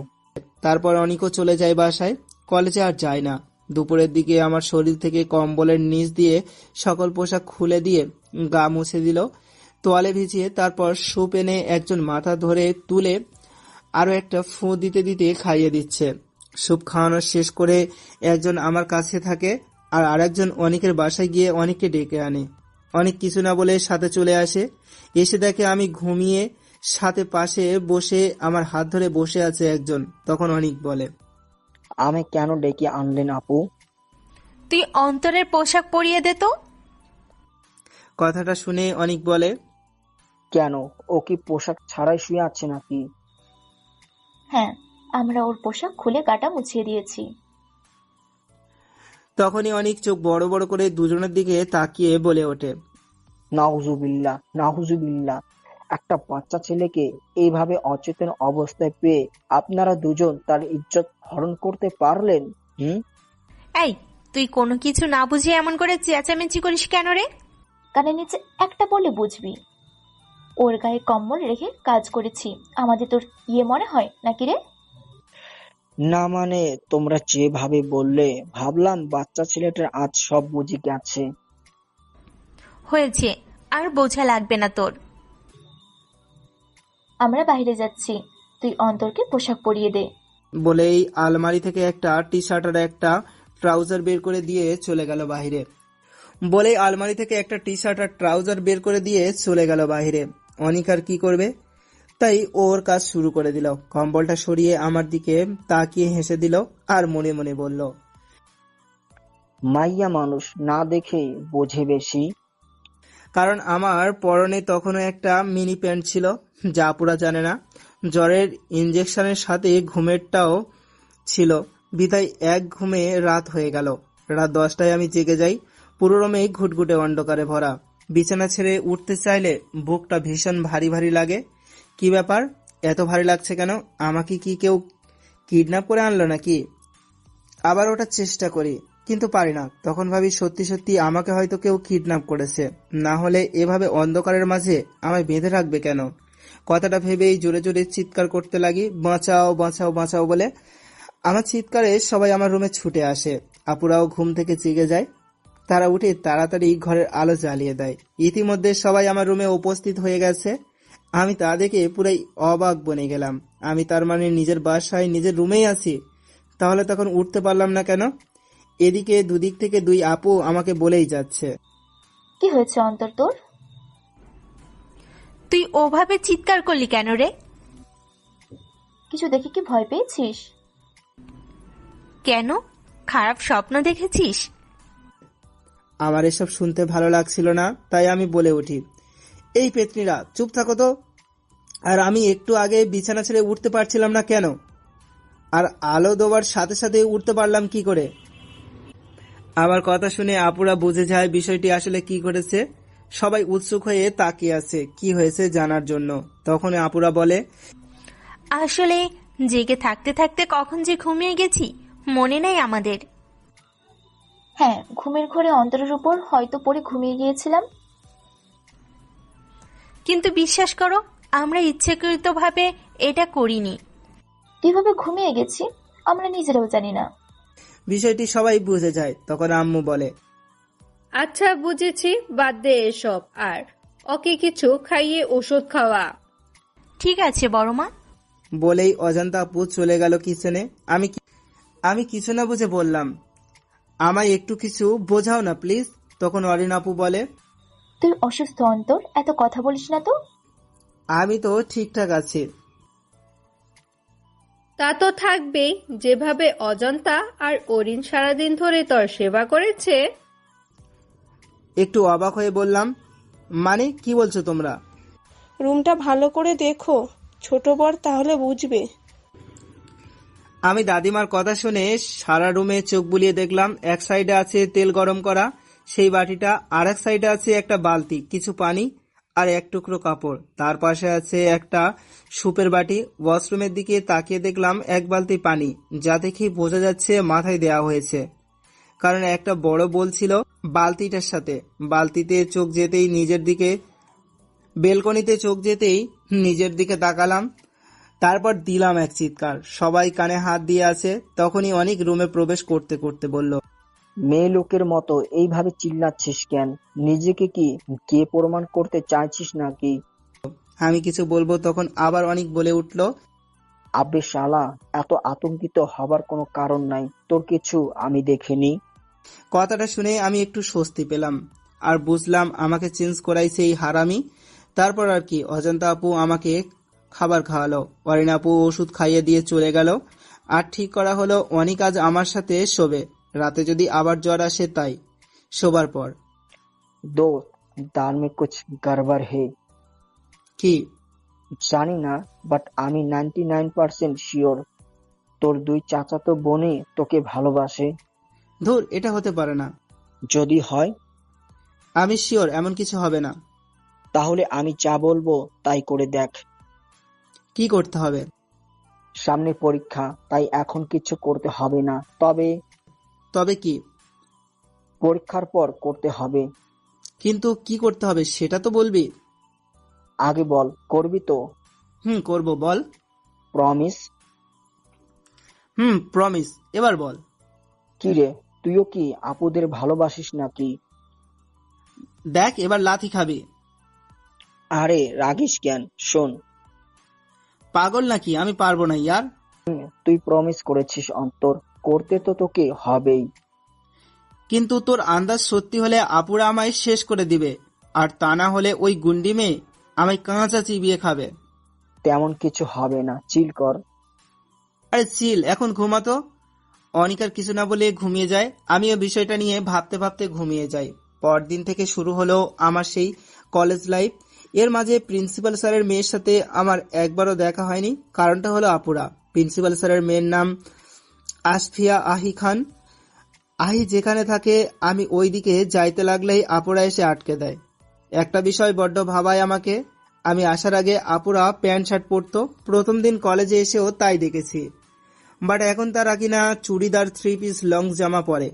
তারপর অনিকও চলে যায় বাসায়। কলেজে আর যায় না। দুপুরের দিকে আমার শরীর থেকে কম্বলের নিচ দিয়ে সকল পোশাক খুলে দিয়ে গা মুছে দিল, তোয়ালে ভিজিয়ে। তারপর স্যুপ এনে একজন মাথা ধরে তুলে আরো একটা ফু দিতে দিতে খাইয়ে দিচ্ছে। স্যুপ খাওয়ানো শেষ করে একজন আমার কাছে থাকে আর আরেকজন অনিকের বাসায় গিয়ে অনিককে ডেকে আনে। অনিক কিছু না বলে সাথে চলে আসে। এসে দেখে আমি ঘুমিয়ে, সাথে পাশে বসে আমার হাত ধরে বসে আছে একজন। তখন অনিক বলে, আমি কেন ডেকে আনলেন আপু? তুই অন্তরের পোশাক পরিয়ে দে তো। কথাটা শুনে অনিক বলে, কেন, ও কি পোশাক ছাড়াই শুয়ে আছে নাকি? হ্যাঁ, আমরা ওর পোশাক খুলে গাটা মুছিয়ে দিয়েছি। তখনই অনিক চোখ বড় বড় করে দুজনের দিকে তাকিয়ে বলে ওঠে, নাউজুবিল্লাহ, নাউজুবিল্লাহ। একটা বাচ্চা ছেলেকে এইভাবে অচেতন অবস্থায় পেয়ে আপনারা দুজন তার ইজ্জত হরণ করতে পারলেন? এই, তুই কোনো কিছু না বুঝিয়ে এমন করে চেঁচামেচি করিস কেন রে? কানে নিচে একটা বলে বুঝবি। ওর গায়ে কম্বল রেখে কাজ করেছি, আমাদের তোর মনে হয় নাকি রে? না মানে, তোমরা যেভাবে বললে ভাবলাম বাচ্চা ছেলেটার আজ সব বুঝে গেছে। হয়েছে, আর বোঝা লাগবে না তোর। আমরা বাইরে যাচ্ছি, তুই অন্তরকে পোশাক পরিয়ে দে। বলেই আলমারি থেকে একটা টি শার্ট আর একটা ট্রাউজার বের করে দিয়ে চলে গেল বাহিরে। অনিক আর কি করবে, তাই ওর কাজ শুরু করে দিল। কম্বলটা সরিয়ে আমার দিকে তাকিয়ে হেসে দিল আর মনে মনে বলল, মাইয়া মানুষ না দেখেই বোঝে বেশি। কারণ আমার পরনে তখনও একটা মিনি প্যান্ট ছিল, যা পুরা জানে না। জ্বরের ইঞ্জেকশনের সাথে ঘুমেরটাও ছিল, বিধায় এক ঘুমে রাত হয়ে গেল। রাত 10টায় আমি জেগে যাই। পুরো রুমে ঘুটঘুটে অন্ধকারে ভরা। বিছানা ছেড়ে উঠতে চাইলে বুকটা ভীষণ ভারী ভারী লাগে। কি ব্যাপার, এত ভারী লাগছে কেন? আমাকে কি কেউ কিডন্যাপ করে আনলো নাকি? আবার ওঠার চেষ্টা করি, কিন্তু পারি না। তখন ভাবি, সত্যি সত্যি আমাকে হয়তো কেউ কিডন্যাপ করেছে, না হলে এভাবে অন্ধকারের মাঝে আমায় বেঁধে রাখবে কেন? কথাটা ভেবেই জোরে জোরে চিৎকার করতে লাগি, বাঁচাও বাঁচাও বাঁচাও বলে। আমার চিৎকারে সবাই আমার রুমে ছুটে আসে। আপুরাও ঘুম থেকে জেগে যায়। তারা উঠে তাড়াতাড়ি ঘরের আলো জ্বালিয়ে দেয়। ইতিমধ্যে সবাই আমার রুমে উপস্থিত হয়ে গেছে। আমি তা দেখে পুরাই অবাক বনে গেলাম। আমি তার মানে নিজের বাসায় নিজের রুমেই আছি, তাহলে তখন উঠতে পারলাম না কেন? এদিকে দুদিক থেকে দুই আপু আমাকে বলেই যাচ্ছে, কি হয়েছে অন্তর তোর? তুই ওভাবে চিৎকার করলি কেন রে? কিছু দেখে কি ভয় পেয়েছিস? কেন, খারাপ স্বপ্ন দেখেছিস? আমার এসব শুনতে ভালো লাগছিল না, তাই আমি বলে উঠি, এই পেতনিরা চুপ থাকো তো। আর আমি একটু আগে বিছানা ছেড়ে উঠতে পারছিলাম না কেন? আর আলো দেওয়ার সাথে সাথে উঠতে পারলাম কি করে? আমার কথা শুনে আপুরা বুঝে যায় বিষয়টি আসলে কি করেছে। সবাই উৎসুক হয়ে তাকিয়ে আছে কি হয়েছে জানার জন্য। তখন আপুরা বলে, আসলে জেগে থাকতে থাকতে কখন যে ঘুমিয়ে গেছি মনে নেই আমাদের। হ্যাঁ, ঘুমের ঘোরে অন্তরের উপর হয়তো পড়ে ঘুমিয়ে গিয়েছিলাম। কিন্তু বিশ্বাস করো, আমরা ইচ্ছাকৃতভাবে এটা করিনি। কিভাবে ঘুমিয়ে গেছি আমরা নিজেরাও জানি না। বিষয়টি সবাই বুঝে যায়। তখন আম্মু বলে, আচ্ছা বুঝেছি, বাদ দে এসব, আর ওকে কিছু খাইয়ে ওষুধ খাওয়া। ঠিক আছে বড় মা। বলেই অজান্তা আপু চলে গেল কিচেনে। আমি কিছু না বুঝে বললাম, আমায় একটু কিছু বোঝাও না প্লিজ। তখন অরিন আপু বলে, তুই অসুস্থ অন্তর, এত কথা বলিস না তো। আমি তো ঠিকঠাক আছি। তা তো থাকবেই, যেভাবে অজন্তা আর অরিন সারাদিন ধরে তোর সেবা করেছে। একটু অবাক হয়ে বললাম, মানে কি বলছো তোমরা? রুমটা ভালো করে দেখো ছোট বর, তাহলে বুঝবে। আমি দাদিমার কথা শুনে সারা রুমে চোখ বুলিয়ে দেখলাম, এক সাইডে আছে তেল গরম করা সেই বাটিটা, আর এক সাইডে আছে একটা বালতি, কিছু পানি আর এক টুকরো কাপড়। তার পাশে আছে একটা সুপের বাটি। ওয়াশরুমের দিকে তাকিয়ে দেখলাম এক বালতি পানি, যা দেখেই বোঝা যাচ্ছে মাথায় দেয়া হয়েছে, কারণ একটা বড় বোল ছিল বালতিটার সাথে। বালতিতে চোখ যেতেই নিজের দিকে, বেলকনিতে চোখ যেতেই নিজের দিকে তাকালাম, তারপর দিলাম এক চিৎকার। সবাই কানে হাত দিয়ে আছে। তখনই অনেক রুমে প্রবেশ করতে করতে বলল, মেয়ে লোকের মতো এইভাবে চিল্লাচ্ছিস কেন? নিজেকে কি কে প্রমাণ করতে চাইছিস নাকি? আমি কিছু বলবো তখন আবার অনেক বলে উঠল, আবে শালা, এত আতঙ্কিত হবার কোনো কারণ নাই, তোর কিছু আমি দেখিনি। কথাটা শুনে আমি একটু স্বস্তি পেলাম আর বুঝলাম আমাকে চেঞ্জ করাইছে এই হারামি। তারপর আর কি, অজন্তা আপু আমাকে খাবার খাওয়ালো, অরিন আপু ওষুধ খাইয়ে দিয়ে চলে গেল। আর ঠিক করা হলো অনেক আজ আমার সাথে শোবে, রাতে যদি আবার জ্বর আসে তাই। শোবার পর দোস্ত, দাল মে কুছ গড়বড় হে। কি? জানি না, বাট আমি 99% শিওর তোর দুই চাচাতো বোনই তোকে ভালোবাসে। ধুর, এটা হতে পারে না। যদি হয়? আমি শিওর এমন কিছু হবে না। তাহলে আমি যা বলবো তাই করে দেখ। কি করতে হবে? সামনে পরীক্ষা, তাই এখন কিছু করতে হবে না, তবে কি? পরীক্ষার পর করতে হবে। কিন্তু কি করতে হবে সেটা তো বলবি। আগে বল, করবি তো? করব, বল। প্রমিস? প্রমিস। এবার বল। কি রে, তুইও কি আপুদের ভালোবাসিস নাকি? দেখ, এবার লাথি খাবি। আরে রাগিস কেন? শোন, পাগল নাকি? আমি পারবো না ইয়ার। তুই প্রমিস করেছিস অন্তর, করতে তো তোকে হবেই। কিন্তু তোর আন্দাজ সত্যি হলে আপুরা আমায় শেষ করে দিবে, আর তা না হলে ওই গুন্ডি মেয়ে আমায় কাঁচা চিবিয়ে খাবে। তেমন কিছু হবে না, চিল কর। আরে চিল, এখন ঘুমাতো। অনিকার কিছু না বলে ঘুমিয়ে যায়। আমিও বিষয়টা নিয়ে ভাবতে ভাবতে ঘুমিয়ে যাই। পরদিন থেকে শুরু হলো আমার সেই কলেজ লাইফ। এর মাঝে প্রিন্সিপাল স্যারের মেয়ের সাথে আমার একবারও দেখা হয়নি। কারণটা হলো আপুরা। প্রিন্সিপাল স্যারের মেয়ের নাম আসফিয়া আহি খান। আহি যেখানে থাকে আমি ওই দিকে যাইতে লাগলেই আপুরা এসে আটকে দেয়। একটা বিষয় বড্ড ভাবায় আমাকে। আমি আসার আগে আপুরা প্যান্ট শার্ট পরতো, প্রথম দিন কলেজে এসেও তাই দেখেছি। বাট এখন তারা কিনা চুড়িদার, 3 পিস লং জামা পরে।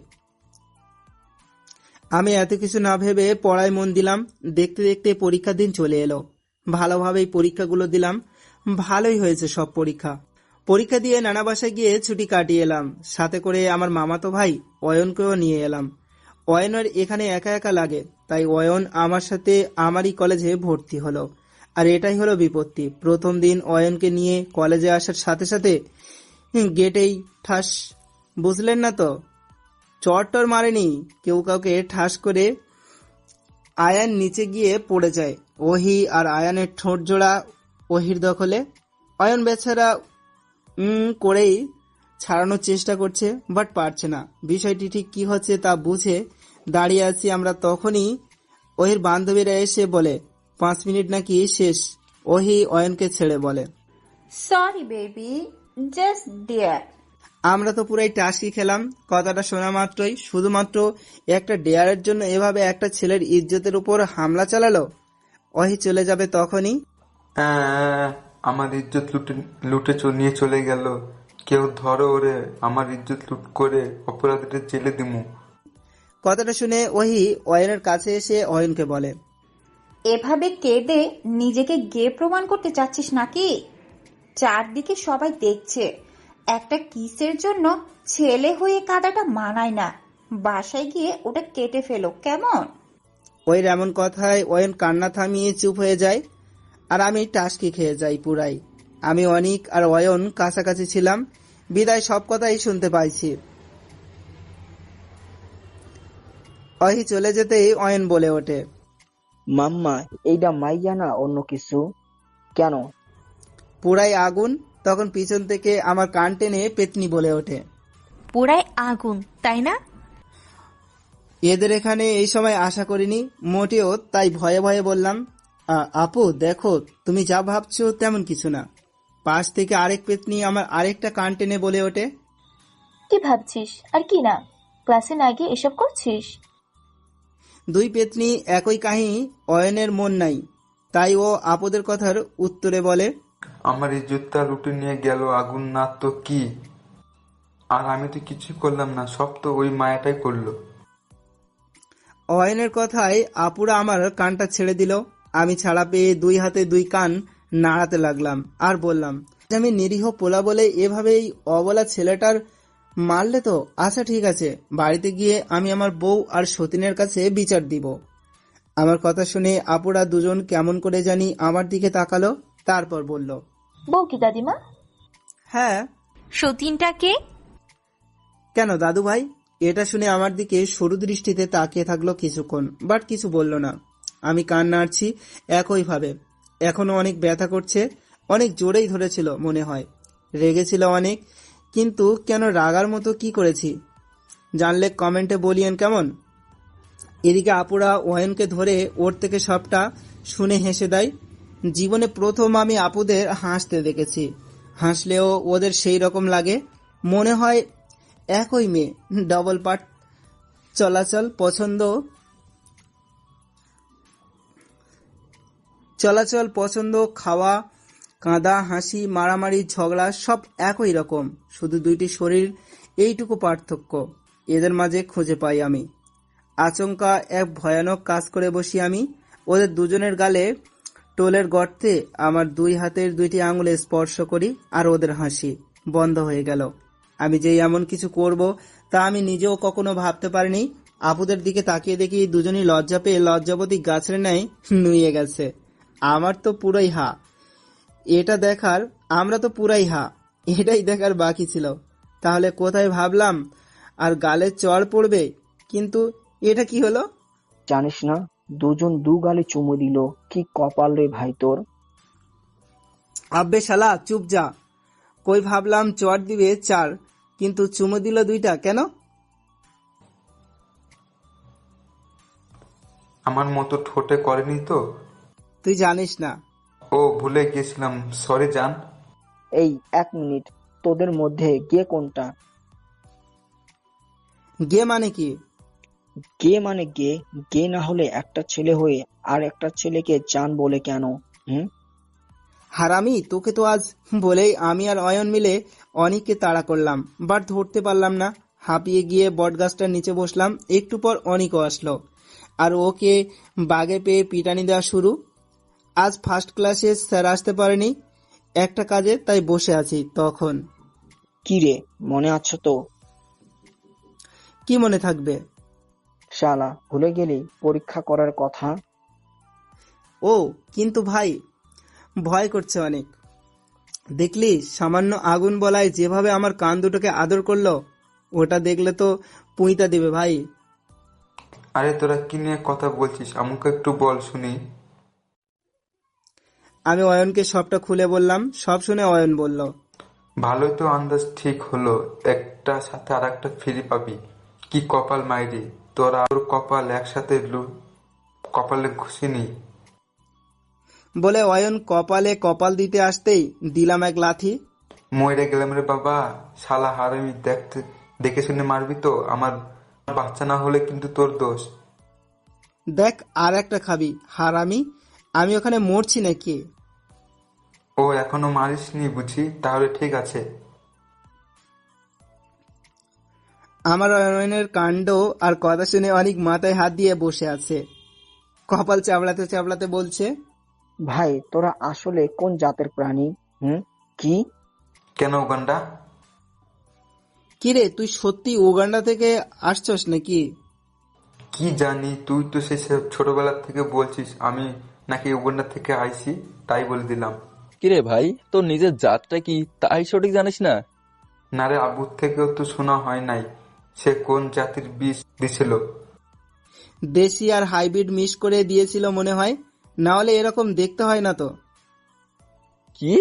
আমি এত কিছু না ভেবে পড়ায় মন দিলাম। দেখতে দেখতে পরীক্ষার দিন চলে এলো। ভালোভাবেই পরীক্ষাগুলো দিলাম। ভালোই হয়েছে সব পরীক্ষা। পরীক্ষা দিয়ে নানা বাসায় গিয়ে ছুটি কাটিয়ে এলাম। সাথে করে আমার মামাতো ভাই অয়নকেও নিয়ে এলাম। অয়নের এখানে একা একা লাগে, তাই অয়ন আমার সাথে আমারই কলেজে ভর্তি হলো। আর এটাই হলো বিপত্তি। প্রথম দিন অয়নকে নিয়ে কলেজে আসার সাথে সাথে গেটেই ঠাস। বুঝলেন না তো? চট্টর মারেনি, কেউ কাউকে ঠাস করে আয়ান নিচে গিয়ে পড়ে যায়। ওহি আর আয়ানের ঠোঁট জোড়া ওহির দখলে। অয়ন বেচারা করেই ছাড়ানোর চেষ্টা করছে, বাট পারছে না। বিষয়টি ঠিক কি হচ্ছে তা বুঝে দাঁড়িয়ে আছি আমরা। তখনই ওহির বান্ধবীরা এসে বলে 5 মিনিট নাকি শেষ। ওহি অয়নকে ছেড়ে বলে, সরি বেবি, জাস্ট ডিয়ার। আমরা তো পুরাই টাসকি খেলাম। কথাটা শোনা মাত্রই শুধুমাত্র একটা ডেয়ারের জন্য এভাবে একটা ছেলের ইজ্জতের উপর হামলা চালালো। ওহি চলে যাবে তখনই আমার ইজ্জত লুটে নিয়ে চলে গেল। কেউ ধরো ওরে, আমার ইজ্জত লুট করে অপরাধীদের জেলে দিমু। কথাটা শুনে ওহি অয়নের কাছে এসে অয়নকে বলে, এভাবে কেঁদে নিজেকে গে প্রমাণ করতে চাচ্ছিস নাকি? চারদিকে সবাই দেখছে, একটা কিসের জন্য ছেলে হয়ে কাঁদাটা মানায় না। বাসায় গিয়ে ওটা কেটে ফেলো, কেমন? ওহির এমন কথায় অয়ন কান্না থামিয়ে চুপ হয়ে যায়, আর আমি টাসকি খেয়ে যাই পুরাই। আমি অনিক আর অয়ন কাছাকাছি ছিলাম, বিদায় সব কথাই শুনতে পাইছি। অহি চলে যেতেই অয়ন বলে ওঠে, মাম্মা, এইটা মাইয়া না অন্য কিছু? কেন? পুরাই আগুন। তখন পিছন থেকে আমার কান টেনে পেতনি বলে ওঠে, পুরাই আগুন, তাই না? এদের এখানে এই সময় আশা করিনি মোটেও, তাই ভয়ে ভয়ে বললাম, আপু দেখো, তুমি যা ভাবছো তেমন কিছু না। পাশ থেকে আরেক পেতনি আমার আরেকটা কান টেনে বলে ওঠে, কি ভাবছিস আর কি না? ক্লাসে না গিয়ে এসব করছিস? দুই পেতনি একই কাহিনী। অয়নের মন নাই, তাই ও আপদের কথার উত্তরে বলে, আমার ইজ্জতটা লুটে নিয়ে গেল আগুন, না তো কি। আর আমি তো কিছু করলাম না, সব তো ওই মায়াটাই করলো। অয়নের কথায় আপুরা আমার কানটা ছেড়ে দিল। আমি ছাড়া পেয়ে দুই হাতে দুই কান নাড়াতে লাগলাম আর বললাম, আমি নিরীহ পোলা বলে এভাবেই অবলা ছেলেটার মারলে তো? আচ্ছা ঠিক আছে, বাড়িতে গিয়ে আমি আমার বউ আর সতীনের কাছে বিচার দিব। আমার কথা শুনে আপুরা দুজন কেমন করে জানি আমার দিকে তাকালো, তারপর বলল, বউ কি দাদিমা? হ্যাঁ। সতীনটাকে? কেন দাদু ভাই? এটা শুনে আমার দিকে সরু দৃষ্টিতে তাকিয়ে থাকলো কিছুক্ষণ, বাট কিছু বলল না। আমি কান নাড়ছি একইভাবে। এখনো অনেক ব্যথা করছে, অনেক জোরেই ধরেছিল মনে হয়। রেগেছিল অনেক, কিন্তু কেন রাগার মতো কি করেছি জানলে কমেন্টে বলিয়েন কেমন। এদিকে আপুরা অয়নকে ধরে ওর থেকে সবটা শুনে হেসে দেয়। জীবনে প্রথম আমি আপুদের হাসতে দেখেছি। হাসলেও ওদের সেই রকম লাগে, মনে হয় একই মেয়ে। ডবল পার্ট চলাচল পছন্দ, খাওয়া, কাঁদা, হাসি, মারামারি, ঝগড়া সব একই রকম, শুধু দুইটি শরীর এইটুকু পার্থক্য এদের মাঝে খুঁজে পাই আমি। আচমকা এক ভয়ানক কাজ করে বসি আমি। ওদের দুজনের গালে টোলের গর্তে আমার দুই হাতের দুইটি আঙুলে স্পর্শ করি আর ওদের হাসি বন্ধ হয়ে গেল। আমি যে এমন কিছু করব তা আমি নিজেও কখনো ভাবতে পারিনি। আপুদের দিকে তাকিয়ে দেখি দুজনই লজ্জা পেয়ে লজ্জাবতী গাছের ন্যায় নুয়ে গেছে। আমার তো পুরোই হা এটা দেখার, আমরা তো পুরাই হা এটাই দেখার বাকি ছিল। তাহলে কোথায় ভাবলাম আর গালে চড় পড়বে, কিন্তু এটা কি হলো? জানিস না, দুজন দু গালে চুমু দিল। কি কপাল রে ভাই তোর। আব্বে শালা চুপ যা। কই ভাবলাম চড় দিবে 4, কিন্তু চুমু দিল 2টা কেন? আমার মতো ঠোঁটে করেনি তো? তুই জানিস না। ও ভুলে গেছিলাম, সরি জান। এই 1 মিনিট, তোদের মধ্যে গে কোনটা? গে মানে কি? গে মানে গে। গে না হলে একটা ছেলে হয়ে আর একটা ছেলেকে জান বলে কেন? হুম? হারামি, তোকে তো আজ বলেই আমি আর অয়ন মিলে অনিককে তাড়া করলাম, বাট ধরতে পারলাম না। হাঁপিয়ে গিয়ে বটগাছটার নিচে বসলাম। একটু পর অনিকও আসলো আর ওকে বাগে পেয়ে পিটানি দেওয়া শুরু। আজ ফার্স্ট ক্লাসে স্যার আসতে পারেনি একটা কাজে, তাই বসে আছি। তখন কি রে, মনে আছে তো? কি মনে থাকবে? শালা ভুলে গেলি পরীক্ষা করার কথা। ও কিন্তু ভাই, ভয় করছে অনেক। দেখলি সামান্য আগুন বলায় যেভাবে আমার কান দুটোকে আদর করলো, ওটা দেখলে তো পুঁইতা দিবে ভাই। আরে তোরা কি নিয়ে কথা বলছিস, আমাকে একটু বল শুনি। আমি অয়নকে সবটা খুলে বললাম। সব শুনে অয়ন বলল, ভালোই তো আন্দাজ ঠিক হলো, একটা সাথে আর একটা ফ্রি পাবি। কি কপাল মাইরি তোরা, আর কপাল একসাথে কপালে ঘুষিনি। বলে অয়ন কপালে কপাল দিতে আসতেই দিলাম এক লাথি। মরে গেলাম রে বাবা, শালা হারামি। দেখে শুনে মারবি তো, আমার বাচ্চা না হলে কিন্তু তোর দোষ। দেখ আর একটা খাবি হারামি, আমি ওখানে মরছি নাকি? ও এখনো মারিসনি বুঝি, তাহলে ঠিক আছে। আমার অয়নের কাণ্ড আর কথা শুনে অনেক মাথায় হাত দিয়ে বসে আছে, কপাল চাবড়াতে চাবড়াতে বলছে, ভাই তোরা আসলে কোন জাতের প্রাণী? হুম? কি? কেন উগান্ডা? কিরে তুই সত্যি উগান্ডা থেকে আসছস নাকি? কি জানি, তুই তো সেই ছোটবেলা থেকে বলছিস আমি নাকি উগান্ডা থেকে আইছি, তাই বলে দিলাম। কিরে ভাই, তোর নিজের জাতটা কি তাই সঠিক জানিস না? না রে, আবুর থেকেও তো শোনা হয় নাই সে কোন জাতির বীজ দিছিল। দেশি আর হাইব্রিড মিক্স করে দিয়েছিল মনে হয়, না হলে এরকম দেখতে হয় না তো। কি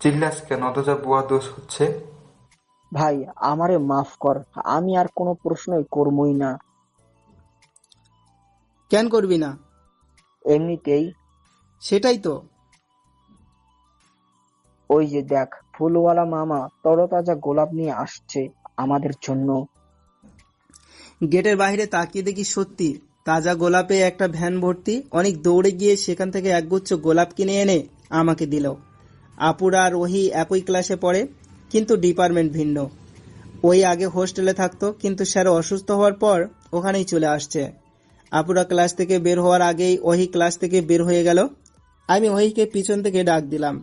চিল্লাস কেন? অত যা বুয়া দোষ হচ্ছে। ভাই আমারে মাফ কর, আমি আর কোনো প্রশ্নই করবই না। কেন করবি না? এমনিতেই। সেটাই তো। ওই যে দেখ, ফুলওয়ালা মামা তরতাজা গোলাপ নিয়ে আসছে আমাদের জন্য। গেটের বাইরে তাকিয়ে দেখি সত্যি তাজা গোলাপে একটা ভ্যান ভর্তি। অনেক দৌড়ে গিয়ে সেখান থেকে একগুচ্ছ গোলাপ কিনে এনে আমাকে দিল। আপুরা আর ওহি একই ক্লাসে পড়ে, কিন্তু ডিপার্টমেন্ট ভিন্ন। ওই আগে হোস্টেলে থাকতো, কিন্তু স্যার অসুস্থ হওয়ার পর ওখানেই চলে আসছে। আপুরা ক্লাস থেকে বের হওয়ার আগেই ওহি ক্লাস থেকে বের হয়ে গেল। আমি ওহিকে পিছন থেকে ডাক দিলাম,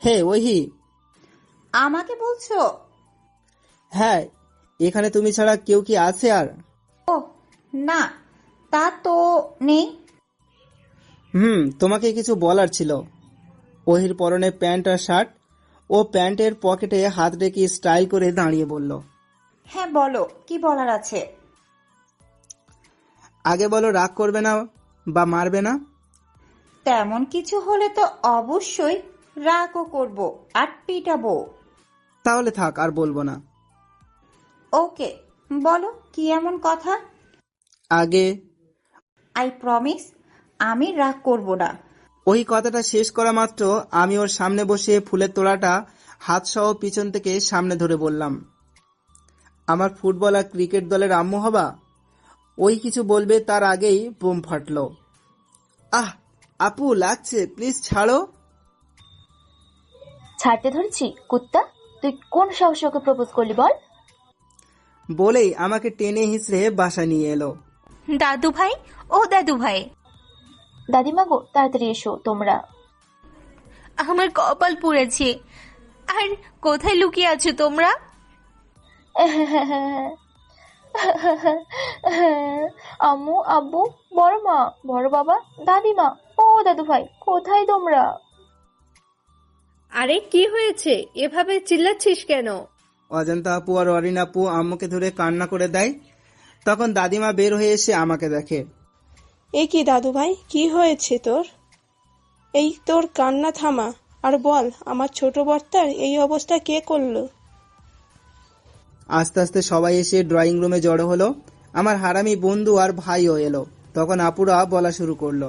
হে ওহি। আমাকে বলছো? হ্যাঁ, এখানে তুমি ছাড়া কেউ কি আছে আর? ও না, তা তো নেই। তোমাকে কিছু বলার ছিল। ওহির পরনে প্যান্ট আর শার্ট। ও প্যান্টের পকেটে হাত রেখে স্টাইল করে দাঁড়িয়ে বলল, হ্যাঁ বলো, কি বলার আছে? আগে বলো, রাগ করবে না বা মারবে না? তেমন কিছু হলে তো অবশ্যই রাগও করব আর পিটাবো। তাহলে থাক, আর বলবো না। ওকে, বলো কি এমন কথা? আগে আই প্রমিস আমি রাগ করব না। ওই কথাটা শেষ করা মাত্র আমি ওর সামনে বসে ফুলের তোড়াটা হাতসহ পিছন থেকে সামনে ধরে বললাম, আমার ফুটবল আর ক্রিকেট দলের আম্মু হবা। ওই কিছু বলবে তার আগেই বোম ফাটলো। আহ আপু, লাগছে, প্লিজ ছাড়ো। ছাড়তে ধরেছি কুত্তা? তুই কোন সাহসে ওকে প্রপোজ করলি বল? বলেই আমাকে টেনে হিঁচড়ে বাসা নিয়ে এলো। দাদু ভাই, ও দাদু ভাই। দাদিমা গো, তাড়াতাড়ি এসো তোমরা। আমার কপাল পুড়েছে। আর কোথায় লুকিয়ে আছো তোমরা? আম্মু, আব্বু, বড় মা, বড় বাবা, দাদিমা, ও দাদু ভাই, কোথায় তোমরা? আরে কি হয়েছে, এভাবে চিল্লাচ্ছিস কেন? অজন্তা আপু আর অরিন আপু আম্মুকে ধরে কান্না করে দেয়। তখন দাদিমা বের হয়ে এসে আমাকে দেখে। এ কি দাদু ভাই, কি হয়েছে তোর? এই তোর কান্না থামা আর বল, আমার ছোট বর্তার এই অবস্থা কে করলো? আস্তে আস্তে সবাই এসে ড্রয়িং রুমে জড়ো হলো। আমার হারামি বন্ধু আর ভাইও এলো। তখন আপুরা বলা শুরু করলো,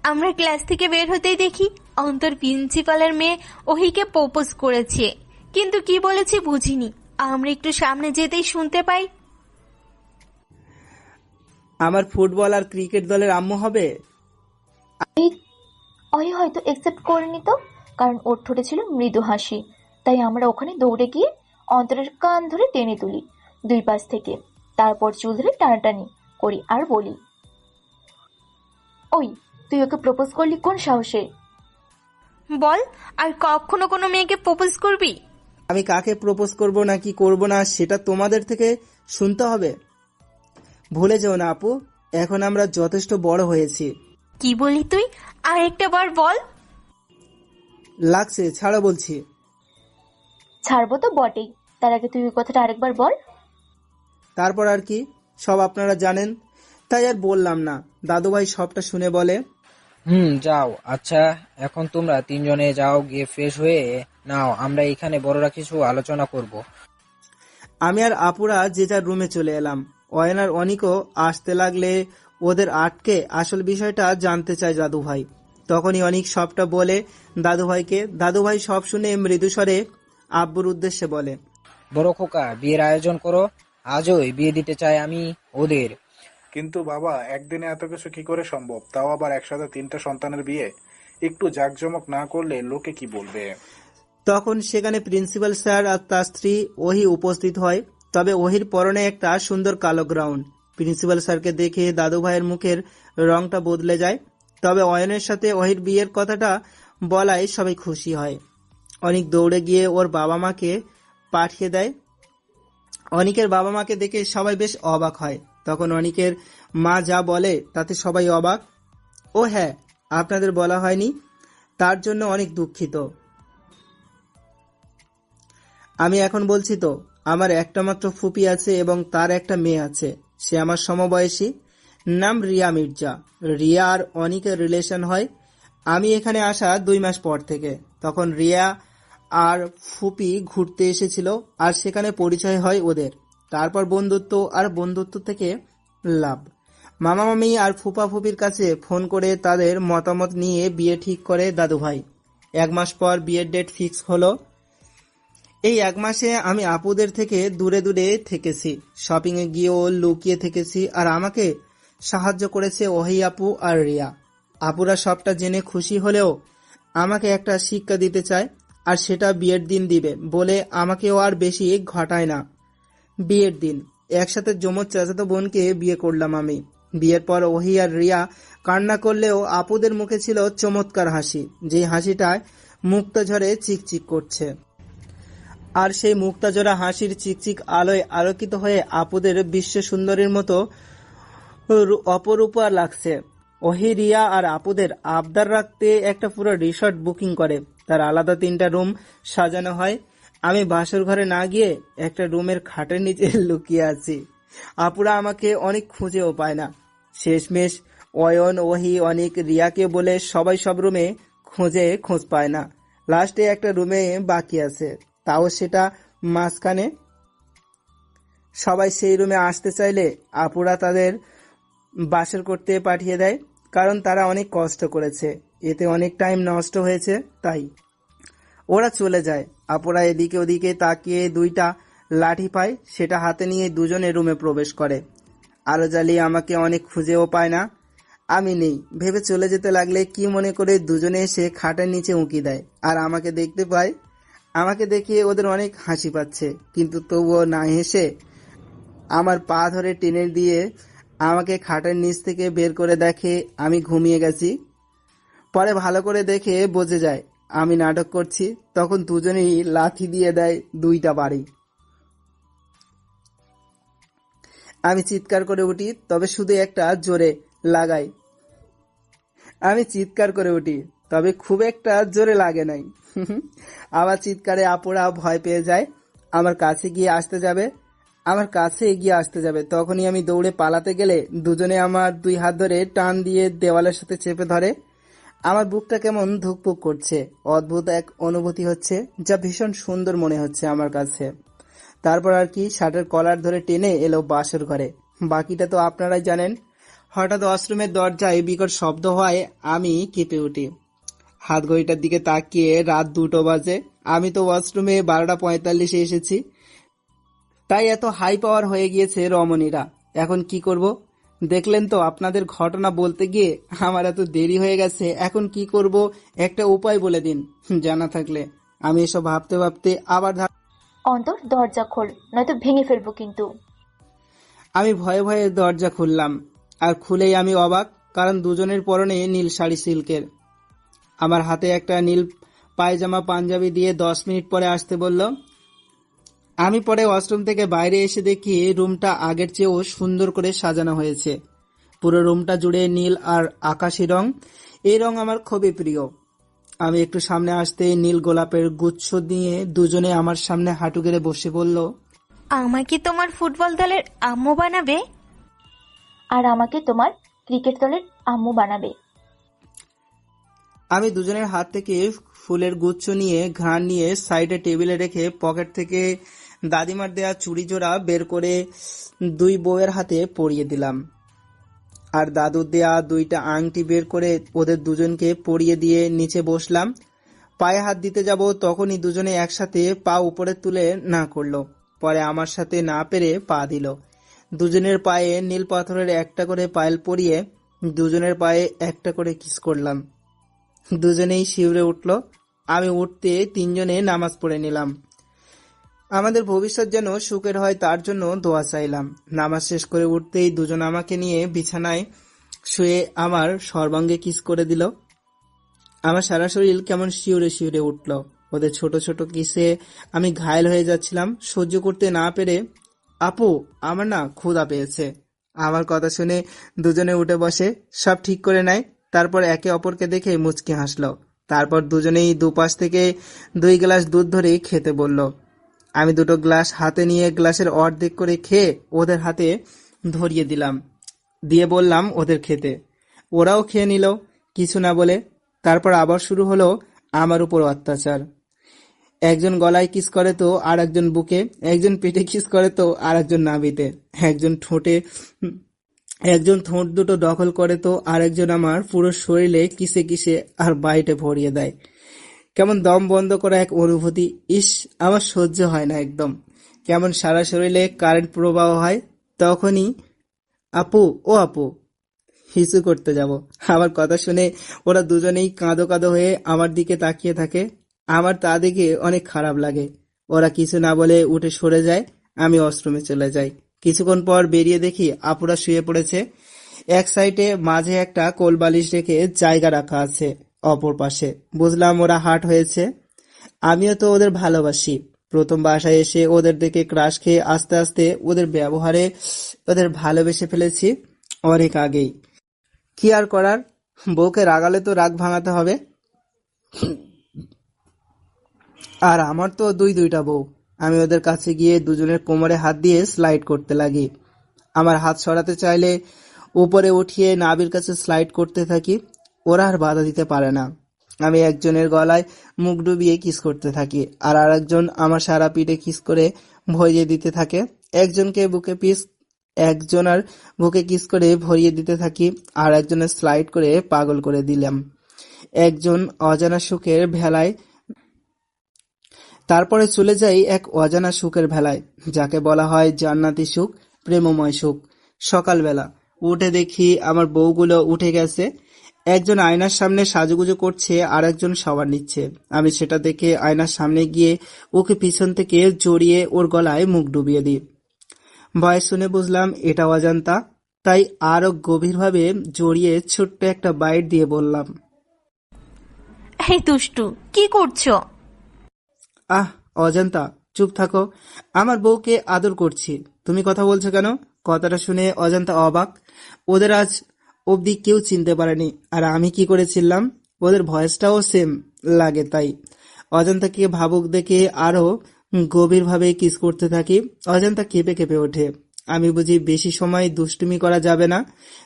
আমরা ক্লাস থেকে বের হতেই দেখি অন্তর প্রিন্সিপালের মেয়ে ওহিকে প্রপোজ করেছে, কিন্তু কি বলেছে বুঝিনি। আমরা একটু সামনে যেতেই শুনতে পাই, আমার ফুটবল আর ক্রিকেট দলের আম্মু হবে। ওই হয়তো একসেপ্ট করেনি তো, কারণ ওর ঠোঁটে ছিল মৃদু হাসি। তাই আমরা ওখানে দৌড়ে গিয়ে অন্তরের কান ধরে টেনে তুলি দুই পাশ থেকে। তারপর চুল ধরে টানাটানি করি আর বলি, ওই তুই ওকে প্রপোজ করলি কোন সাহসে? বল, আর কখনো কোনো মেয়েকে প্রপোজ করবি? আমি কাকে প্রপোজ করব না কি করব না সেটা তোমাদের থেকে শুনতে হবে। ভুলে যেও না আপু, এখন আমরা যথেষ্ট বড় হয়েছি। কি বলি তুই? আর একটা বার বল। লাগছে, ছাড়ো বলছি। ছাড়বো তো বটেই, তার আগে তুই ওই কথাটা আরেকবার বল। তারপর আর কি, সব আপনারা জানেন, তাই আর বললাম না। দাদুভাই সবটা শুনে বলে, যাও। আচ্ছা, এখন তোমরা তিনজনে যাও, গিয়ে ফ্রেশ হয়ে নাও, আমরা এখানে বড়রা কিছু আলোচনা করব। আমি আর আপুরা যে যার রুমে চলে এলাম। অয়ন আর অনিকও আসতে লাগলে ওদের আটকে আসল বিষয়টা জানতে চায় দাদুভাই। তখনই অনিক সবটা বলে দাদুভাইকে। দাদুভাই সব শুনে মৃদুস্বরে আব্বুর উদ্দেশ্যে বলে, বড় খোকা, বিয়ের আয়োজন করো, আজই বিয়ে দিতে চাই আমি ওদের। কিন্তু বাবা, একদিনে এত কিছু কি করে সম্ভব? তাও আবার একসাথে 3টা সন্তানের বিয়ে। একটু জাঁকজমক না করলে লোকে কি বলবে? তখন সেখানে প্রিন্সিপাল স্যার আর তার স্ত্রী ওহি উপস্থিত হয়। তবে ওহির পরনে একটা সুন্দর কালো গ্রাউন্ড। প্রিন্সিপাল স্যারকে দেখে দাদুভাইয়ের মুখের রংটা বদলে যায়। তবে অয়নের সাথে ওহির বিয়ের কথাটা বলায় সবাই খুশি হয়। অনিক দৌড়ে গিয়ে ওর বাবা মাকে পাঠিয়ে দেয়। অনিকের বাবা মাকে দেখে সবাই বেশ অবাক হয়। তখন অনিকের মা যা বলে তাতে সবাই অবাক। ও হ্যাঁ, আপনাদের বলা হয়নি, তার জন্য অনেক দুঃখিত। আমি এখন বলছি তো, আমার একটা মাত্র ফুপি আছে এবং তার একটা মেয়ে আছে। সে আমার সমবয়সী, নাম রিয়া মির্জা। রিয়া আর অনিকের রিলেশন হয় আমি এখানে আসা 2 মাস পর থেকে। তখন রিয়া আর ফুপি ঘুরতে এসেছিল আর সেখানে পরিচয় হয় ওদের। তারপর বন্ধুত্ব আর বন্ধুত্ব থেকে লাভ। মামা মামি আর ফুপা ফুপির কাছে ফোন করে তাদের মতামত নিয়ে বিয়ে ঠিক করে দাদুভাই। 1 মাস পর বিয়ের ডেট ফিক্স হলো। এই 1 মাসে আমি আপুদের থেকে দূরে দূরে থেকেছি, শপিং এ গিয়েও লুকিয়ে থেকেছি, আর আমাকে সাহায্য করেছে ওহি আপু আর রিয়া। আপুরা সবটা জেনে খুশি হলেও আমাকে একটা শিক্ষা দিতে চায়, আর সেটা বিয়ের দিন দিবে বলে আমাকেও আর বেশি ঘটায় না। বিয়ের দিন একসাথে জমজ চাচাতো বোনকে বিয়ে করলাম আমি। বিয়ের পর ওহি আর রিয়া কান্না করলেও আপুদের মুখে ছিল চমৎকার হাসি, যে হাসিটায় মুক্তা ঝরে চিকচিক করছে। আর সেই মুক্তাজোড়া হাসির চিকচিক আলোয় আলোকিত হয়ে আপুদের বিশ্ব সুন্দরীর মতো অপরূপা লাগছে। ওহি রিয়া আর আপুদের আবদার রাখতে একটা পুরো রিসর্ট বুকিং করে, তার আলাদা 3টা রুম সাজানো হয়। আমি বাসর ঘরে না গিয়ে একটা রুমের খাটের নিচে লুকিয়ে আছি। আপুরা আমাকে অনেক খুঁজেও পায় না। শেষমেশ অয়ন, ওহি, অনিক, রিয়াকে বলে সবাই সব রুমে খোঁজ পায় না। লাস্টে একটা রুমে বাকি আছে, তাও সেটা মাঝখানে। সবাই সেই রুমে আসতে চাইলে আপুরা তাদের বাসর করতে পাঠিয়ে দেয়, কারণ তারা অনেক কষ্ট করেছে, এতে অনেক টাইম নষ্ট হয়েছে, তাই ওরা চলে যায়। আপুরা এদিকে ওদিকে তাকিয়ে 2টা লাঠি পায়, সেটা হাতে নিয়ে দুজনে রুমে প্রবেশ করে। আলো জ্বালিয়ে আমাকে অনেক খুঁজেও পায় না, আমি নেই ভেবে চলে যেতে লাগলে কি মনে করে দুজনে এসে খাটের নিচে উঁকি দেয়, আর আমাকে দেখতে পায়। আমাকে দেখে ওদের অনেক হাসি পাচ্ছে, কিন্তু তবুও না হেসে আমার পা ধরে টেনে দিয়ে আমাকে খাটের নিচ থেকে বের করে দেখে আমি ঘুমিয়ে গেছি। পরে ভালো করে দেখে বোঝে যায় আমি নাটক করছি। তখন দুজনেই লাথি দিয়ে দেয় 2টা বাড়ি। আমি চিৎকার করে উঠি, তবে শুধু একটা জোরে লাগাই। আমি চিৎকার করে উঠি, তবে খুব একটা জোরে লাগে নাই। আমার চিৎকারে আপুরা ভয় পেয়ে যায়, আমার কাছে এগিয়ে আসতে যাবে। তখনই আমি দৌড়ে পালাতে গেলে দুজনে আমার 2 হাত ধরে টান দিয়ে দেওয়ালের সাথে চেপে ধরে। আমার বুকটা কেমন ধুকপুক করছে, অদ্ভুত এক অনুভূতি হচ্ছে, যা ভীষণ সুন্দর মনে হচ্ছে আমার কাছে। তারপর আর কি, শার্টের কলার ধরে টেনে এলো বাসর ঘরে। বাকিটা তো আপনারাই জানেন। হঠাৎ ওয়াশরুমের দরজায় বিকট শব্দ হয়, আমি কেঁপে উঠি। হাত ঘড়িটার দিকে তাকিয়ে রাত 2টো বাজে। আমি তো ওয়াশরুমে 12:45 এসেছি, তাই এত হাই পাওয়ার হয়ে গিয়েছে রমণীরা। এখন কি করব? দেখলেন তো, আপনাদের ঘটনা বলতে গিয়ে আমার এত দেরি হয়ে গেছে। এখন কি করব, একটা উপায় বলে দিন জানা থাকলে। আমি এসব ভাবতে ভাবতে আবার অন্তর, দরজা খোল, নয়তো ভেঙে ফেলবো কিন্তু। আমি ভয়ে ভয়ে দরজা খুললাম, আর খুলেই আমি অবাক, কারণ দুজনের পরনে নীল শাড়ি সিল্কের। আমার হাতে একটা নীল পায়জামা পাঞ্জাবি দিয়ে 10 মিনিট পরে আসতে বলল। আমি পরে ওয়াশরুম থেকে বাইরে এসে দেখি রুমটা আগের চেয়েও সুন্দর করে সাজানো হয়েছে। পুরো রুমটা জুড়ে নীল আর আকাশি রং। এই রং আমার খুবই প্রিয়। আমি একটু সামনে আসতে নীল গোলাপের গুচ্ছ নিয়ে দুজনে আমার সামনে হাঁটু গেড়ে বসে বলল, আমাকে তোমার ফুটবল দলের আম্মু বানাবে? আর আমাকে তোমার ক্রিকেট দলের আম্মু বানাবে। আমি দুজনের হাত থেকে ফুলের গুচ্ছ নিয়ে ঘ্রাণ নিয়ে সাইডে টেবিলে রেখে পকেট থেকে দাদিমার দেয়া চুড়ি জোড়া বের করে 2 বউয়ের হাতে পরিয়ে দিলাম, আর দাদুর দেয়া 2টা আংটি বের করে ওদের দুজনকে পরিয়ে দিয়ে নিচে বসলাম। পায়ে হাত দিতে যাব, তখনই দুজনে একসাথে পা উপরে তুলে না করলো। পরে আমার সাথে না পেরে পা দিল। দুজনের পায়ে নীল পাথরের একটা করে পায়েল পরিয়ে দুজনের পায়ে একটা করে কিস করলাম। দুজনেই শিউরে উঠল। আমি উঠতে 3জনে নামাজ পড়ে নিলাম। আমাদের ভবিষ্যৎ যেন সুখের হয় তার জন্য দোয়া চাইলাম। নামাজ শেষ করে উঠতেই দুজন আমাকে নিয়ে বিছানায় শুয়ে আমার সর্বাঙ্গে কিস করে দিল। আমার সারা শরীর কেমন শিউরে শিউরে উঠল। ওদের ছোট ছোট কিসে আমি ঘায়েল হয়ে যাচ্ছিলাম। সহ্য করতে না পেরে, আপু আমার না ক্ষুধা পেয়েছে। আমার কথা শুনে দুজনে উঠে বসে, সব ঠিক করে নেয়। তারপর একে অপরকে দেখে মুচকি হাসলো। তারপর দুজনেই দুপাশ থেকে 2 গ্লাস দুধ ধরে খেতে বলল। আমি 2টো গ্লাস হাতে নিয়ে গ্লাসের অর্ধেক করে খেয়ে ওদের হাতে ধরিয়ে দিলাম, দিয়ে বললাম ওদের খেতে। ওরাও খেয়ে নিল কিছু না বলে। তারপর আবার শুরু হলো আমার উপর অত্যাচার। একজন গলায় কিস করে তো আর একজন বুকে, একজন পেটে কিস করে তো আর একজন নাভিতে, একজন ঠোঁট দুটো দখল করে তো আর একজন আমার পুরো শরীরে কিসে কিসে আর বাইটে ভরিয়ে দেয়। কেমন দম বন্ধ করা এক অনুভূতি। ইস, আমার সহ্য হয় না একদম। কেমন সারা শরীরে কারেন্ট প্রবাহ হয়। তখনই আপু, ও আপু, হিসু করতে যাব। আমার কথা শুনে ওরা দুজনেই কাঁদো কাঁদো হয়ে আমার দিকে তাকিয়ে থাকে। আমার তা দেখে অনেক খারাপ লাগে। ওরা কিছু না বলে উঠে সরে যায়। আমি ওয়াশরুমে চলে যাই। কিছুক্ষণ পর বেরিয়ে দেখি আপুরা শুয়ে পড়েছে। এক সাইডে মাঝে একটা কোল বালিশ রেখে জায়গা রাখা আছে, অপর পাশে বুঝলাম ওরা হার্ট হয়েছে। আমিও তো ওদের ভালোবাসি। প্রথম বাসায় এসে ওদের দেখে ক্রাশ খেয়ে আস্তে আস্তে ওদের ব্যবহারে ওদের ভালোবেসে ফেলেছি অনেক আগেই। কি আর করার, বউকে রাগালে তো রাগ ভাঙাতে হবে। আর আমার তো দুইটা বউ। আমি ওদের কাছে গিয়ে দুজনের কোমরে হাত দিয়ে স্লাইড করতে লাগি। আমার হাত সরাতে চাইলে উপরে উঠিয়ে নাভির কাছে স্লাইড করতে থাকি। ওরা আর বাধা দিতে পারে না। আমি একজনের গলায় মুখ ডুবিয়ে কিস করতে থাকি, আর আরেকজন আমার সারা পিঠে কিস করে ভরিয়ে দিতে থাকে। একজনের বুকে কিস করে ভরিয়ে দিতে থাকি, আর একজনের স্লাইড করে পাগল করে দিলাম একজন অজানা সুখের ভেলায়। তারপরে চলে যাই এক অজানা সুখের ভেলায়, যাকে বলা হয় জান্নাতি সুখ, প্রেমময় সুখ। সকালবেলা উঠে দেখি আমার বউগুলো উঠে গেছে। একজন আয়নার সামনে সাজুগুজু করছে, আর একজন শাওয়ার নিচ্ছে। আমি সেটা দেখে আয়নার সামনে গিয়ে ওকে পিছন থেকে জড়িয়ে ওর গলায় মুখ ডুবিয়ে দিই। ভয়েস শুনে বুঝলাম এটা অজান্তা, তাই আরো গভীরভাবে জড়িয়ে ছোট্ট একটা বাইট দিয়ে বললাম, এই দুষ্টু, কি করছো? আহ অজান্তা, চুপ থাকো। আমার বউকে আদর করছি, তুমি কথা বলছো কেন? কথাটা শুনে অজান্তা অবাক। ওদের আজ অবধি কেউ চিনতে পারেনি, আর আমি কি করেছিলাম? ওদের ভয়েসটাও সেম লাগে। তাই অজান্তাকে ভাবুক দেখে আরো গভীরভাবে কিস করতে থাকি। অজান্তা কেঁপে কেঁপে ওঠে। আমি বুঝি বেশি সময় দুষ্টুমি করা যাবে না,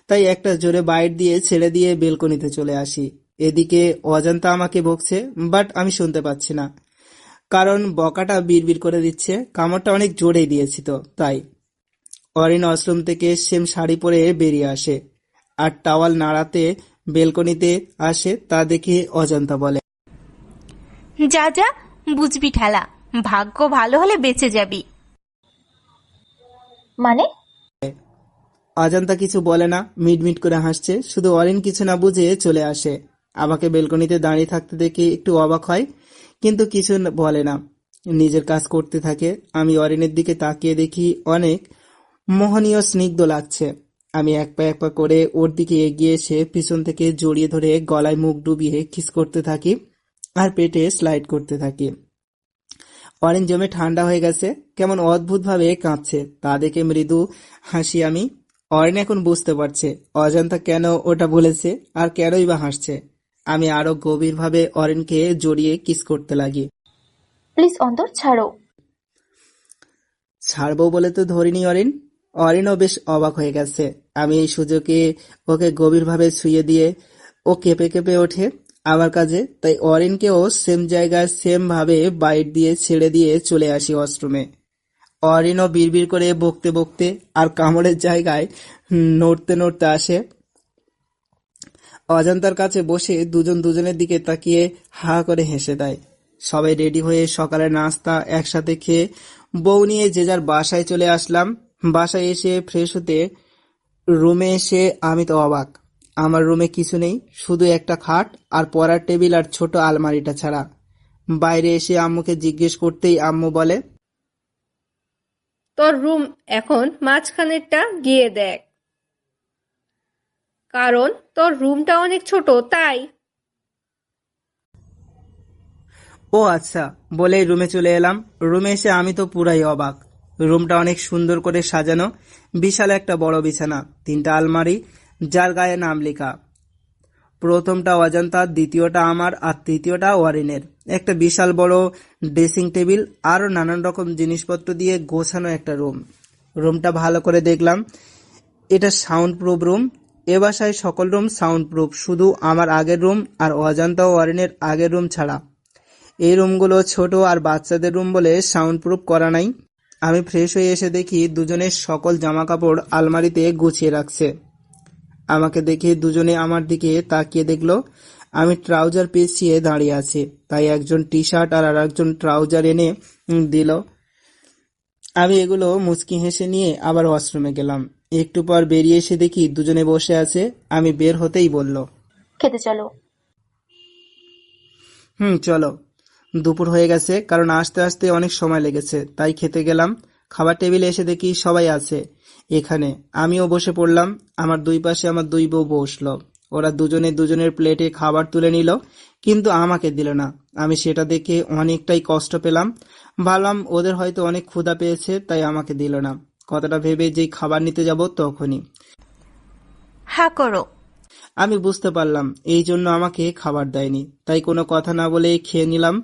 তাই একটা জোরে বাইট দিয়ে ছেড়ে দিয়ে বেলকনিতে চলে আসি। এদিকে অজান্তা আমাকে বকছে, বাট আমি শুনতে পাচ্ছি না, কারণ বকাটা বিড়বিড় করে দিচ্ছে। কামড়টা অনেক জোরেই দিয়েছি তো তাই। অরিন ওয়াশরুম থেকে সেম শাড়ি পরে বেরিয়ে আসে আর টাওয়াল নাড়াতে বেলকনিতে আসে। তা দেখে অজান্তা বলে, যা যা, বুঝবি ঠেলা, ভাগ্য ভালো হলে বেঁচে যাবি। মানে? অজান্তা কিছু বলে না, মিটমিট করে হাসছে। শুধু অরিন কিছু না বুঝে চলে আসে। আমাকে বেলকনিতে দাঁড়িয়ে থাকতে দেখে একটু অবাক হয়, কিন্তু কিছু বলে না, নিজের কাজ করতে থাকে। আমি অরিনের দিকে তাকিয়ে দেখি অনেক মোহনীয় স্নিগ্ধ লাগছে। আমি এক পা করে ওর দিকে এগিয়ে এসে পিছন থেকে জড়িয়ে ধরে গলায় মুখ ডুবিয়ে কিস করতে থাকি আর পেটে স্লাইড করতে থাকি। অরিন জমে ঠান্ডা হয়ে গেছে, কেমন অদ্ভুতভাবে কাঁপছে। তা দেখে মৃদু হাসি আমি। অরিন এখন বুঝতে পারছে অজান্তা কেন ওটা বলেছে আর কেনই বা হাসছে। আমি আরো গভীরভাবে অরিনকে জড়িয়ে কিস করতে লাগি। প্লিজ অন্তর, ছাড়ো। ছাড়বো বলে তো ধরিনি অরিন। অরিনও বেশ অবাক হয়ে গেছে। আমি এই সুযোগে ওকে গভীরভাবে ছুঁয়ে দিয়ে ও কেঁপে কেঁপে ওঠে আমার কাছে। তাই অরিনকেও সেম জায়গায় সেম ভাবে বাইট দিয়ে ছেড়ে দিয়ে চলে আসি ওয়াশরুমে। অরিনও বিড়বিড় করে বকতে বকতে আর কামড়ের জায়গায় নড়তে নড়তে আসে। অজান্তার কাছে বসে দুজন দুজনের দিকে তাকিয়ে হা করে হেসে দেয়। সবাই রেডি হয়ে সকালের নাস্তা একসাথে খেয়ে বউ নিয়ে যে যার বাসায় চলে আসলাম। বাসায় এসে ফ্রেশ হতে রুমে এসে আমি তো অবাক। আমার রুমে কিছু নেই, শুধু একটা খাট আর পড়ার টেবিল আর ছোট আলমারিটা ছাড়া। বাইরে এসে আম্মুকে জিজ্ঞেস করতেই আম্মু বলে, তোর রুম এখন মাঝখানেরটা গিয়ে দেখ, কারণ তোর রুমটা অনেক ছোট তাই। ও আচ্ছা বলেই রুমে চলে এলাম। রুমে এসে আমি তো পুরাই অবাক। রুমটা অনেক সুন্দর করে সাজানো। বিশাল একটা বড় বিছানা, 3টা আলমারি যার গায়ে নাম লেখা। প্রথমটা অজান্তা, দ্বিতীয়টা আমার, আর তৃতীয়টা ওয়ারিনের। একটা বিশাল বড় ড্রেসিং টেবিল, আরো নানান রকম জিনিসপত্র দিয়ে গোছানো একটা রুম। রুমটা ভালো করে দেখলাম, এটা সাউন্ড প্রুফ রুম। এ বাসায় সকল রুম সাউন্ড প্রুফ, শুধু আমার আগের রুম আর অজান্তা ও ওয়ারিনের আগের রুম ছাড়া। এই রুমগুলো ছোট আর বাচ্চাদের রুম বলে সাউন্ড প্রুফ করা নাই। আমি ফ্রেশ হয়ে এসে দেখি দুজনের সকল জামা কাপড় আলমারিতে গুছিয়ে রাখছে। আমাকে দেখে দুজনে আমার দিকে তাকিয়ে দেখলো। আমি ট্রাউজার পেঁচিয়ে দাঁড়িয়ে আছি, তাই একজন টি শার্ট আর একজন ট্রাউজার এনে দিল। আমি এগুলো মুচকি হেসে নিয়ে আবার ওয়াশরুমে গেলাম। একটু পর বেরিয়ে এসে দেখি দুজনে বসে আছে। আমি বের হতেই বলল, খেতে চলো। চলো। দুপুর হয়ে গেছে, কারণ আসতে আসতে অনেক সময় লেগেছে, তাই খেতে গেলাম। খাবার টেবিলে এসে দেখি সবাই আছে এখানে। আমিও বসে পড়লাম। আমার দুই পাশে আমার দুই বউ বসলো। ওরা দুজনে দুজনের প্লেটে খাবার তুলে নিল, কিন্তু আমাকে দিল না। আমি সেটা দেখে অনেকটাই কষ্ট পেলাম। ভাবলাম ওদের হয়তো অনেক ক্ষুধা পেয়েছে, তাই আমাকে দিল না। কথাটা ভেবে যেই খাবার নিতে যাব তখনই হা করো। আমি বুঝতে পারলাম এই জন্য আমাকে খাবার দেয়নি, তাই কোনো কথা না বলে খেয়ে নিলাম।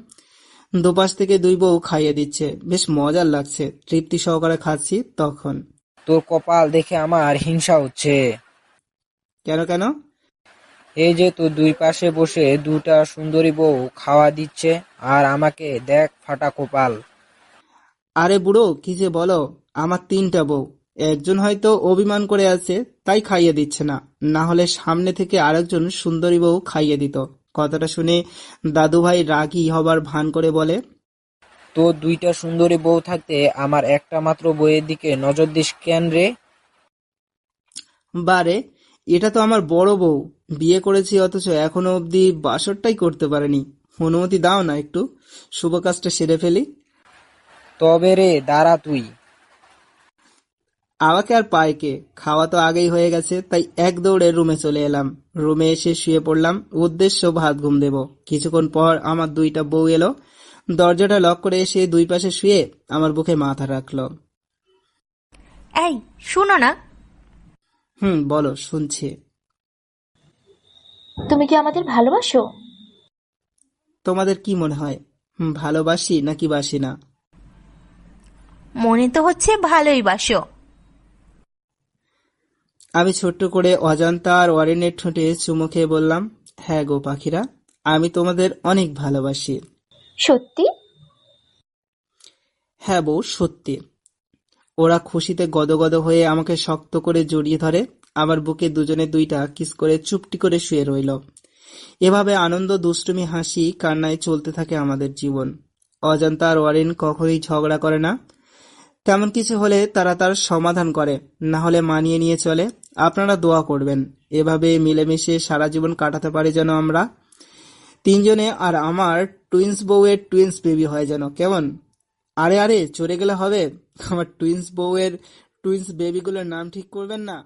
দুপাশ থেকে দুই বউ খাইয়ে দিচ্ছে, বেশ মজার লাগছে। তৃপ্তি সহকারে খাচ্ছি। তখন তোর কপাল দেখে আমার হিংসা হচ্ছে। কেন কেন? এই যে তোর দুই পাশে বসে দুটা সুন্দরী বউ খাওয়া দিচ্ছে, আর আমাকে দেখ ফাটা কপাল। আরে বুড়ো, কি যে বলো! আমার 3টা বউ। একজন হয়তো অভিমান করে আছে, তাই খাইয়ে দিচ্ছে না, না হলে সামনে থেকে আরেকজন সুন্দরী বউ খাইয়ে দিত। কথাটা শুনে দাদুভাই রাগী হবার ভান করে বলে, তোর দুইটা সুন্দরী বউ থাকতে আমার একটা মাত্র বউয়ের দিকে নজর দিস কেন রে? বারে, এটা তো আমার বড় বউ। বিয়ে করেছি, অথচ এখনো অবধি বাসরটাই করতে পারেনি। অনুমতি দাও না, একটু শুভ কাজটা সেরে ফেলি। তবে রে দাঁড়া তুই। আমাকে আর পায় কে? খাওয়া তো আগেই হয়ে গেছে, তাই এক দৌড়ে রুমে চলে এলাম। রুমে এসে শুয়ে পড়লাম, উদ্দেশ্য ভাত ঘুম দেব। কিছুক্ষণ পর আমার দুইটা বউ এলো। দরজাটা লক করে এসে দুই পাশে শুয়ে আমার বুকে মাথা রাখলো। এই শুনো না। বলো, শুনছি। তুমি কি আমাদের ভালোবাসো? তোমাদের কি মনে হয়, ভালোবাসি নাকি বাসি না? মনে তো হচ্ছে ভালোই বাসো। আমি ছোট্ট করে অজান্তা আর ওয়ারেনের ঠোঁটে চুমু খেয়ে বললাম, হ্যাঁ গো পাখিরা, আমি তোমাদের অনেক ভালোবাসি। সত্যি? হ্যাঁ বউ, সত্যি। ওরা খুশিতে গদগদ হয়ে আমাকে শক্ত করে জড়িয়ে ধরে। আমার বুকে দুজনে দুইটা কিস করে চুপটি করে শুয়ে রইল। এভাবে আনন্দ, দুষ্টুমি, হাসি, কান্নায় চলতে থাকে আমাদের জীবন। অজান্তা আর ওয়ারেন কখনোই ঝগড়া করে না। তেমন কিছু হলে তারা তার সমাধান করে, না হলে মানিয়ে নিয়ে চলে। আপনারা দোয়া করবেন এভাবে মিলেমিশে সারা জীবন কাটাতে পারি, যেন আমরা তিনজনে, আর আমার টুইন্স বউয়ের টুইন্স বেবি হয় যেন। কেমন? আরে আরে, চলে গেলে হবে? আমার টুইন্স বউয়ের টুইন্স বেবিগুলোর নাম ঠিক করবেন না?